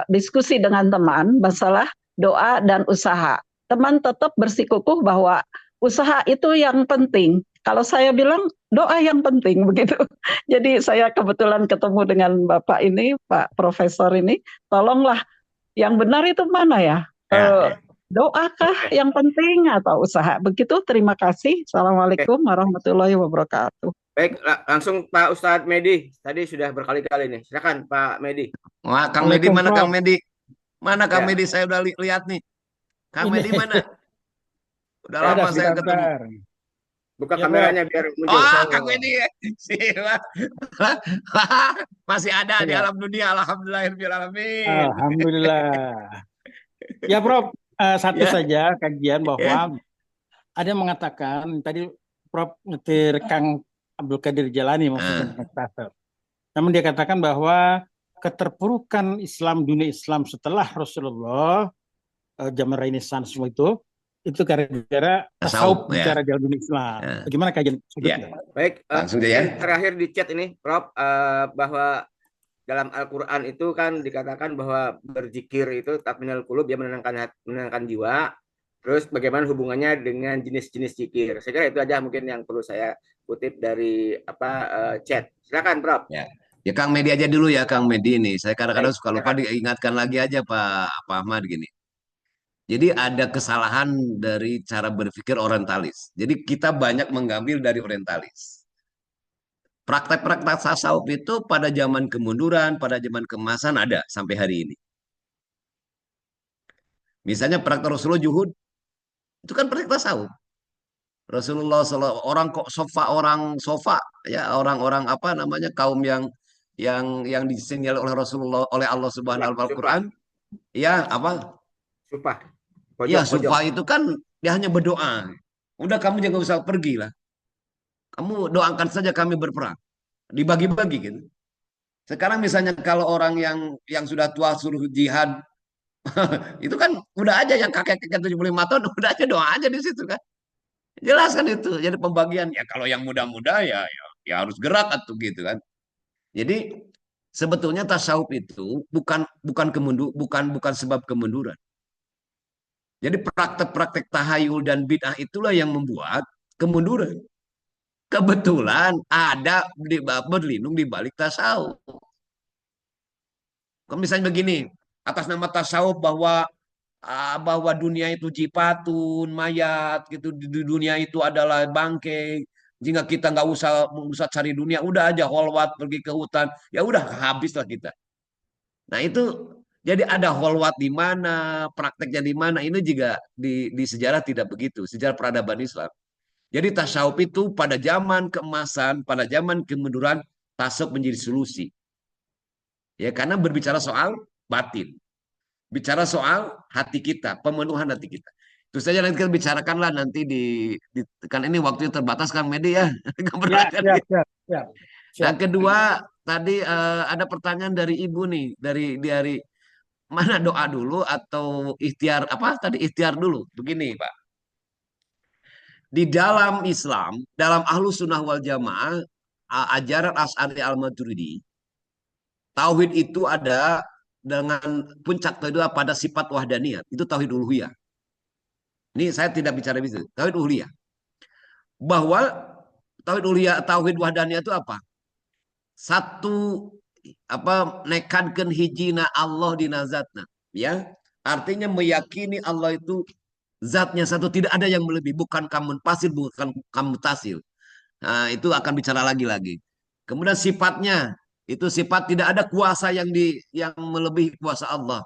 J: diskusi dengan teman masalah doa dan usaha. Teman tetap bersikukuh bahwa usaha itu yang penting. Kalau saya bilang doa yang penting begitu. Jadi saya kebetulan ketemu dengan Bapak ini, Pak Profesor ini, tolonglah yang benar itu mana ya? Doakah yang penting atau usaha? Begitu, terima kasih. Assalamualaikum warahmatullahi wabarakatuh.
A: Baik, langsung Pak Ustadz Medi. Tadi sudah berkali-kali nih. Silakan Pak Medi.
G: Wah, Kang Medi mana Kang Medi? Mana Kang Medi? Saya udah lihat nih. Kang Medi mana? Udah lama saya ketemu.
A: Buka kameranya biar muncul.
G: Kang Medi. Masih ada di alam dunia. Alhamdulillahirrahmanirrahim.
I: Alhamdulillah. Ya Prof, satu saja kajian bahwa ada yang mengatakan tadi Prof ngetir Kang Abdul Qadir Jalani maksudnya namun dia katakan bahwa keterpurukan dunia Islam setelah Rasulullah zaman Renaissance itu gara-gara tasawuf bicara di dunia Islam. Bagaimana kajian?
A: Baik, langsung ya. Terakhir di chat ini Prof bahwa dalam Al-Quran itu kan dikatakan bahwa berzikir itu tatminul qulub, dia menenangkan jiwa. Terus bagaimana hubungannya dengan jenis-jenis zikir? Saya kira itu aja mungkin yang perlu saya kutip dari chat. Silakan Prof.
G: Ya Kang Medi aja dulu ya Kang Medi ini. Saya kadang-kadang suka lupa diingatkan lagi aja Pak Ahmad gini. Jadi ada kesalahan dari cara berpikir orientalis. Jadi kita banyak mengambil dari orientalis. Praktek-praktek tasawuf itu pada zaman kemunduran, pada zaman keemasan ada sampai hari ini. Misalnya praktek Rasulullah juhud, itu kan praktek tasawuf. Rasulullah orang kok sofa ya orang-orang apa namanya kaum yang disinyalir oleh Rasulullah oleh Allah Subhanahu wa Al-Quran ya apa
A: Supah.
G: ya
A: Pojok.
G: sufa itu kan dia hanya berdoa. Udah kamu jangan usah pergi lah. Kamu doakan saja kami berperang. Dibagi-bagi gitu. Sekarang misalnya kalau orang yang sudah tua suruh jihad itu kan udah aja yang kakek-kakek 75 tahun udah aja doa aja di situ kan. Jelas kan itu. Jadi pembagian ya kalau yang muda-muda ya harus gerak atau gitu kan. Jadi sebetulnya tasawuf itu bukan sebab kemunduran. Jadi praktek-praktek tahayul dan bid'ah itulah yang membuat kemunduran. Kebetulan ada berlindung di balik tasawuf. Kalau misalnya begini, atas nama tasawuf bahwa dunia itu jipatun, mayat gitu, di dunia itu adalah bangke. Jika kita nggak usah cari dunia, udah aja holwat pergi ke hutan, ya udah habislah kita. Nah itu jadi ada holwat di mana, prakteknya di mana, ini juga di sejarah tidak begitu, sejarah peradaban Islam. Jadi tasawuf itu pada zaman keemasan, pada zaman kemunduran, tasawuf menjadi solusi. Ya karena berbicara soal batin, bicara soal hati kita, pemenuhan hati kita. Itu saja nanti kita bicarakanlah nanti kan ini waktunya terbatas Kang Medi ya.
I: Ya.
G: Yang kedua tadi ada pertanyaan dari Ibu nih, dari mana doa dulu atau ikhtiar apa tadi ikhtiar dulu. Begini Pak. Di dalam Islam, dalam Ahlus Sunnah wal Jamaah, ajaran Asy'ari al-Maturidi, tauhid itu ada dengan puncak tauhid pada sifat wahdaniyah. Itu tauhid uluhiyah. Ini saya tidak bicara itu. Tauhid uluhiyah. Bahwa tauhid uluhiyah, tauhid wahdaniyah itu apa? Satu nekadkeun hijina Allah dina zatna, ya. Artinya meyakini Allah itu zatnya satu, tidak ada yang melebihi, bukan kamun pasir, bukan kamu tasil. Nah, itu akan bicara lagi. Kemudian sifatnya itu sifat tidak ada kuasa yang melebihi kuasa Allah,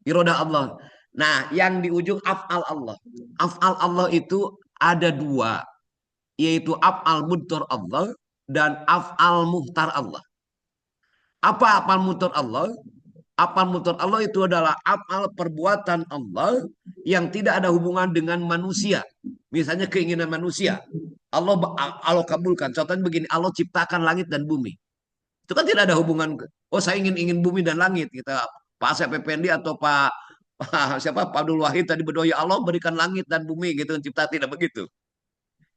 G: iroda Allah. Nah, yang di ujung af'al Allah. Af'al Allah itu ada dua, yaitu af'al mudhar Allah dan af'al muhtar Allah. Apa af'al mudhar Allah? Af'al mudhar Allah itu adalah af'al perbuatan Allah yang tidak ada hubungan dengan manusia. Misalnya keinginan manusia. Allah kabulkan. Contohnya begini, Allah ciptakan langit dan bumi. Itu kan tidak ada hubungan. Oh, saya ingin bumi dan langit. Kita Pak Asep Effendi atau Pak Abdul Wahid tadi berdoa, ya Allah berikan langit dan bumi gitu, cipta, tidak begitu.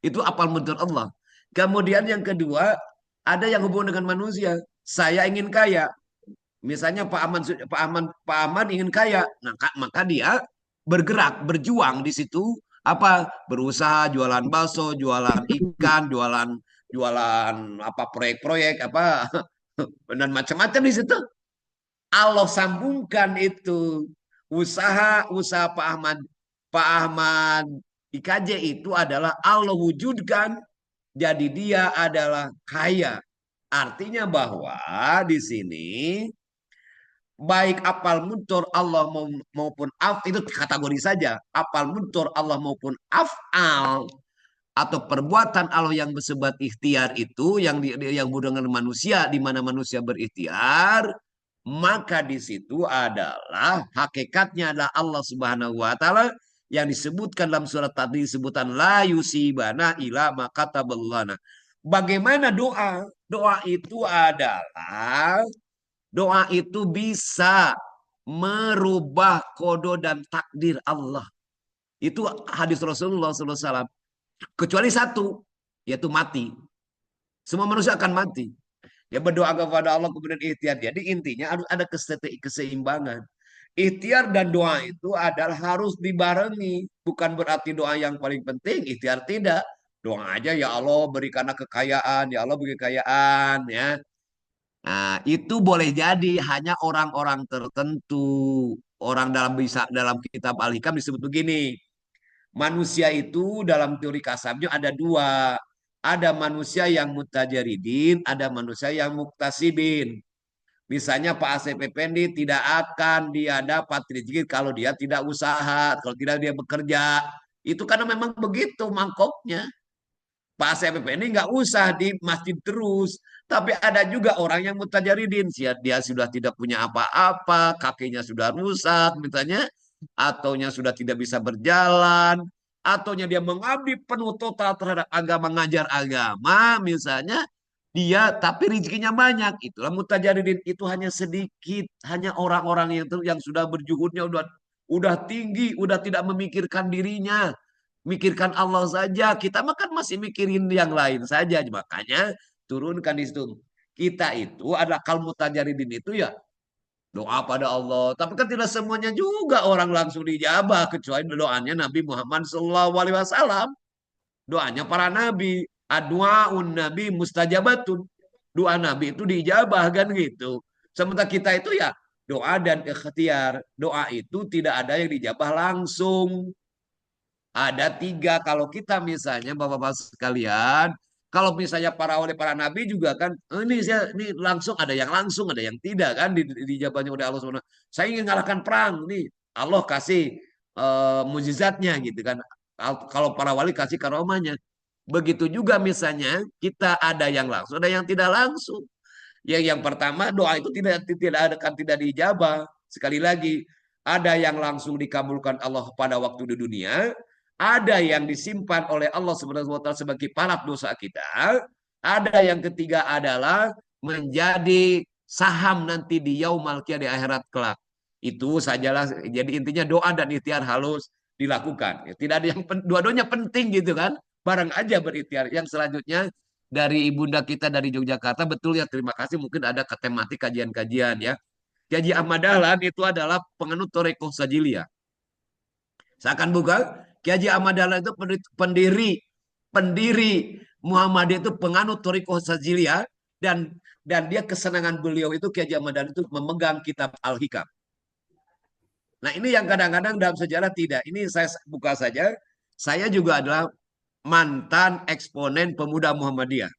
G: Itu af'al mudhar Allah. Kemudian yang kedua, ada yang hubungan dengan manusia. Saya ingin kaya. Misalnya Pak Ahmad ingin kaya, nah, maka dia bergerak, berjuang di situ, berusaha jualan bakso, jualan ikan, jualan proyek-proyek dan macam-macam di situ. Allah sambungkan itu usaha Pak Ahmad IKJ itu adalah Allah wujudkan, jadi dia adalah kaya. Artinya bahwa di sini baik apal muntur Allah maupun itu kategori saja, apal muntur Allah maupun af'al atau perbuatan Allah yang bersifat ikhtiar itu yang dengan manusia, di mana manusia berikhtiar, maka di situ adalah hakikatnya adalah Allah Subhanahu wa taala yang disebutkan dalam surat tadi, sebutan la yusibana ila ma kataballana. Bagaimana doa? Doa itu bisa merubah kodo dan takdir Allah. Itu hadis Rasulullah SAW. Kecuali satu, yaitu mati. Semua manusia akan mati. Dia berdoa kepada Allah kemudian ikhtiar. Jadi intinya harus ada keseimbangan. Ikhtiar dan doa itu adalah harus dibarengi. Bukan berarti doa yang paling penting, ikhtiar tidak. Doa aja, ya Allah berikanlah kekayaan, ya Allah beri kekayaan, ya. Nah, itu boleh jadi hanya orang-orang tertentu. Orang dalam kitab Al-Hikam disebut begini. Manusia itu dalam teori kasabnya ada dua. Ada manusia yang mutajaridin, ada manusia yang muktasibin. Misalnya Pak Asep Effendi tidak akan dia dapat rezeki kalau dia tidak usaha, kalau tidak dia bekerja. Itu karena memang begitu mangkoknya. Pak Asep Effendi nggak usah di masjid terus. Tapi ada juga orang yang mutajaridin. Dia sudah tidak punya apa-apa, kakinya sudah rusak misalnya, ataunya sudah tidak bisa berjalan, ataunya dia mengabdi penuh total terhadap agama, ngajar agama misalnya, dia tapi rezekinya banyak. Itulah mutajaridin, itu hanya sedikit, hanya orang-orang yang sudah berjuhudnya udah tinggi, udah tidak memikirkan dirinya, mikirkan Allah saja. Kita mah kan masih mikirin yang lain saja. Makanya turunkan di situ. Kita itu adalah kal mutajaridin itu ya doa pada Allah. Tapi kan tidak semuanya juga orang langsung dijabah, kecuali doanya Nabi Muhammad SAW. Doanya para nabi. Adwa'un nabi mustajabatun. Doa nabi itu dijabah kan gitu. Sementara kita itu ya doa dan ikhtiar. Doa itu tidak ada yang dijabah langsung. Ada 3. Kalau kita misalnya Bapak-Bapak sekalian, kalau misalnya para oleh para nabi juga kan, ini langsung, ada yang langsung, ada yang tidak kan dijabahnya oleh Allah SWT. Saya ingin ngalahkan perang, nih Allah kasih mujizatnya gitu kan. Kalau para wali kasih karomahnya. Begitu juga misalnya kita ada yang langsung, ada yang tidak langsung. Yang pertama doa itu tidak dijabah. Sekali lagi, ada yang langsung dikabulkan Allah pada waktu di dunia, ada yang disimpan oleh Allah Subhanahu wa taala sebagai pahala dosa kita, ada yang ketiga adalah menjadi saham nanti di yaumul qiyamah, di akhirat kelak. Itu sajalah, jadi intinya doa dan ikhtiar halus dilakukan. Tidak ada yang dua-duanya penting gitu kan. Bareng aja berikhtiar. Yang selanjutnya dari ibunda kita dari Yogyakarta, betul ya, terima kasih, mungkin ada ke tematik kajian-kajian ya. Kiai Ahmad Dahlan itu adalah penganut Thariqah Sajiliyah. Saya akan buka, Kiai Ahmad Dahlan itu pendiri Muhammadiyah, itu penganut Thariqah Sajiliyah, dan dia kesenangan beliau itu Kiai Ahmad Dahlan itu memegang kitab Al-Hikam. Nah, ini yang kadang-kadang dalam sejarah tidak. Ini saya buka saja. Saya juga adalah mantan eksponen pemuda Muhammadiyah.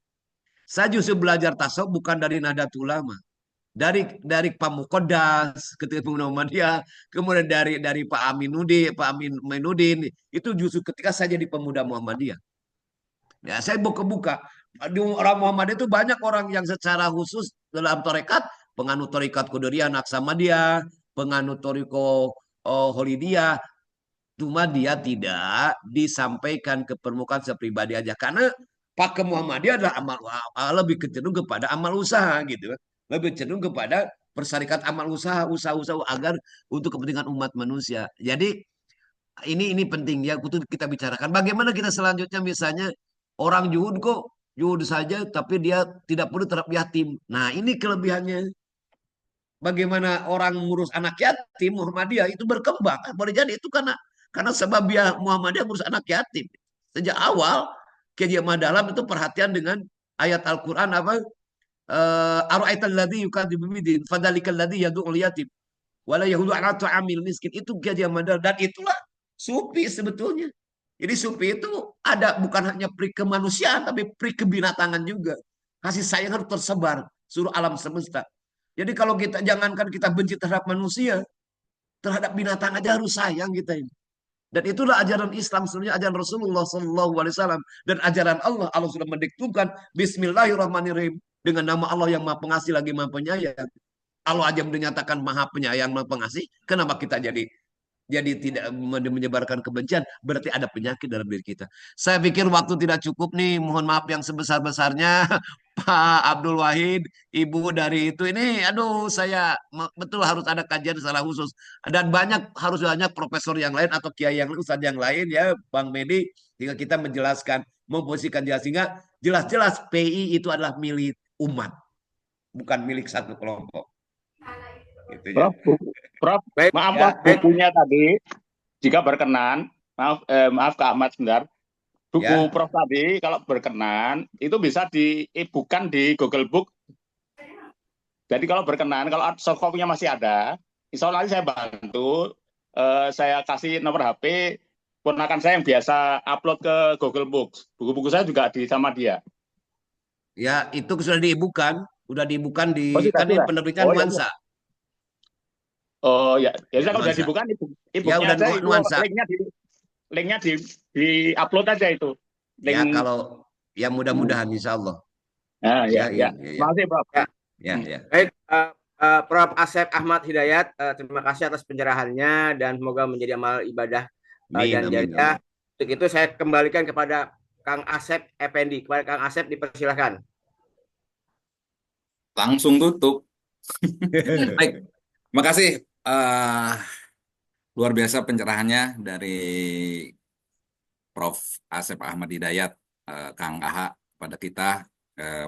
G: Saya justru belajar tasawuf bukan dari Nahdlatul Ulama, dari Pak Muqaddas ketika pemuda Muhammadiyah, kemudian dari Pak Aminuddin, itu justru ketika saya jadi pemuda Muhammadiyah. Ya, saya buka-buka. Di orang Muhammadiyah itu banyak orang yang secara khusus dalam tarekat, penganut tarekat Qadariyah Naksamadiyah, penganut tarekat Holidiyah, cuma dia tidak disampaikan ke permukaan sepribadi aja, karena pakem Muhammadiyah adalah lebih cenderung kepada amal usaha gitu, lebih cenderung kepada persyarikat amal usaha agar untuk kepentingan umat manusia. Jadi ini penting ya untuk kita bicarakan. Bagaimana kita selanjutnya, misalnya orang juhud kok juhud saja tapi dia tidak perlu terhadap yatim. Nah, ini kelebihannya. Bagaimana orang ngurus anak yatim, Muhammadiyah itu berkembang. Boleh jadi itu karena sebab dia Muhammadiyah ngurus anak yatim. Sejak awal Kiai Ahmad Dahlan itu perhatian dengan ayat Al-Quran apa? Ara'aital ladzi yukadzibu bid-din fadzalikal ladzi yad'ul yatim wala yahudu ala ta'amil miskin. Itu Kiai Ahmad Dahlan, dan itulah sufi sebetulnya. Jadi sufi itu ada bukan hanya pri kemanusiaan tapi pri kebinatangan juga. Kasih sayang harus tersebar seluruh alam semesta. Jadi kalau kita jangankan kita benci terhadap manusia, terhadap binatang aja harus sayang kita ini. Dan itulah ajaran Islam, sebenarnya ajaran Rasulullah SAW dan ajaran Allah. Allah sudah mendiktukan Bismillahirrahmanirrahim, dengan nama Allah yang Maha Pengasih lagi Maha Penyayang. Allah aja menyatakan Maha Penyayang Maha Pengasih. Kenapa kita jadi tidak menyebarkan kebencian? Berarti ada penyakit dalam diri kita. Saya pikir waktu tidak cukup nih. Mohon maaf yang sebesar-besarnya. Pak Abdul Wahid, Ibu dari itu ini, aduh, saya betul harus ada kajian secara khusus. Dan harus banyak profesor yang lain atau kiai yang ustadz yang lain ya, Bang Medi, hingga kita menjelaskan, memposisikan jelas, sehingga jelas-jelas PI itu adalah milik umat, bukan milik satu kelompok. Gitu ya.
D: Prof,
A: Baik,
D: maaf
A: ya,
D: bukunya tadi, jika berkenan, maaf Kak Ahmad sebentar. Buku
G: Ya.
D: Prof tadi kalau berkenan itu bisa di-e-bookkan di Google Book. Jadi kalau berkenan, kalau soft copy-nya masih ada, insya Allah nanti saya bantu, saya kasih nomor HP ponakan saya yang biasa upload ke Google Books. Buku-buku saya juga sama dia.
G: Ya, itu sudah diibukan. Udah dibuka di
D: Oh, sudah,
G: kan ini
D: sudah.
G: penerbitan
D: Oh, ya,
G: Nuansa.
D: Oh ya, ya kalau udah
G: Nuansa.
D: dibuka
G: Ya
D: e-booknya
G: udah
D: aja itu
G: Nuansa.
D: linknya di upload aja itu.
G: Ya
D: Link.
G: kalau ya mudah-mudahan insya Allah.
D: Nah, ya,
G: Ya,
D: ya.
G: ya, ya.
D: Makasih, Prof.
A: Ya.
G: Ya.
A: Baik, Prof. Asep Ahmad Hidayat, terima kasih atas pencerahannya dan semoga menjadi amal ibadah
G: Amin,
A: dan
G: amin,
A: jariah.
G: amin.
A: Untuk itu saya kembalikan kepada Kang Asep Effendi. Kepada Kang Asep dipersilahkan.
B: Langsung tutup. Baik, terima kasih. Luar biasa pencerahannya dari Prof. Asep Ahmad Hidayat, Kang Aha pada kita.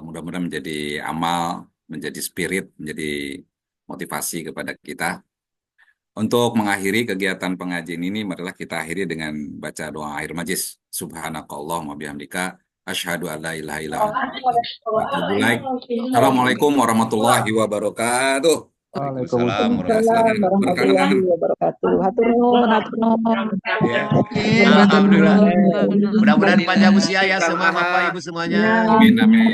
B: Mudah-mudahan menjadi amal, menjadi spirit, menjadi motivasi kepada kita. Untuk mengakhiri kegiatan pengajian ini, marilah kita akhiri dengan baca doa akhir majlis. Subhanakallahumma bihamdika, asyhadu an la ilaha illa anta, wa atubu ilaik. Assalamualaikum warahmatullahi wabarakatuh.
G: Waalaikumsalam
J: Waalaikumsalam warahmatullahi wabarakatuh. Hatur nuhun, hatur nuhun.
G: Ya. Alhamdulillah. Mudah-mudahan panjang usia ya semua Bapak Ibu semuanya.
B: Amin, amin.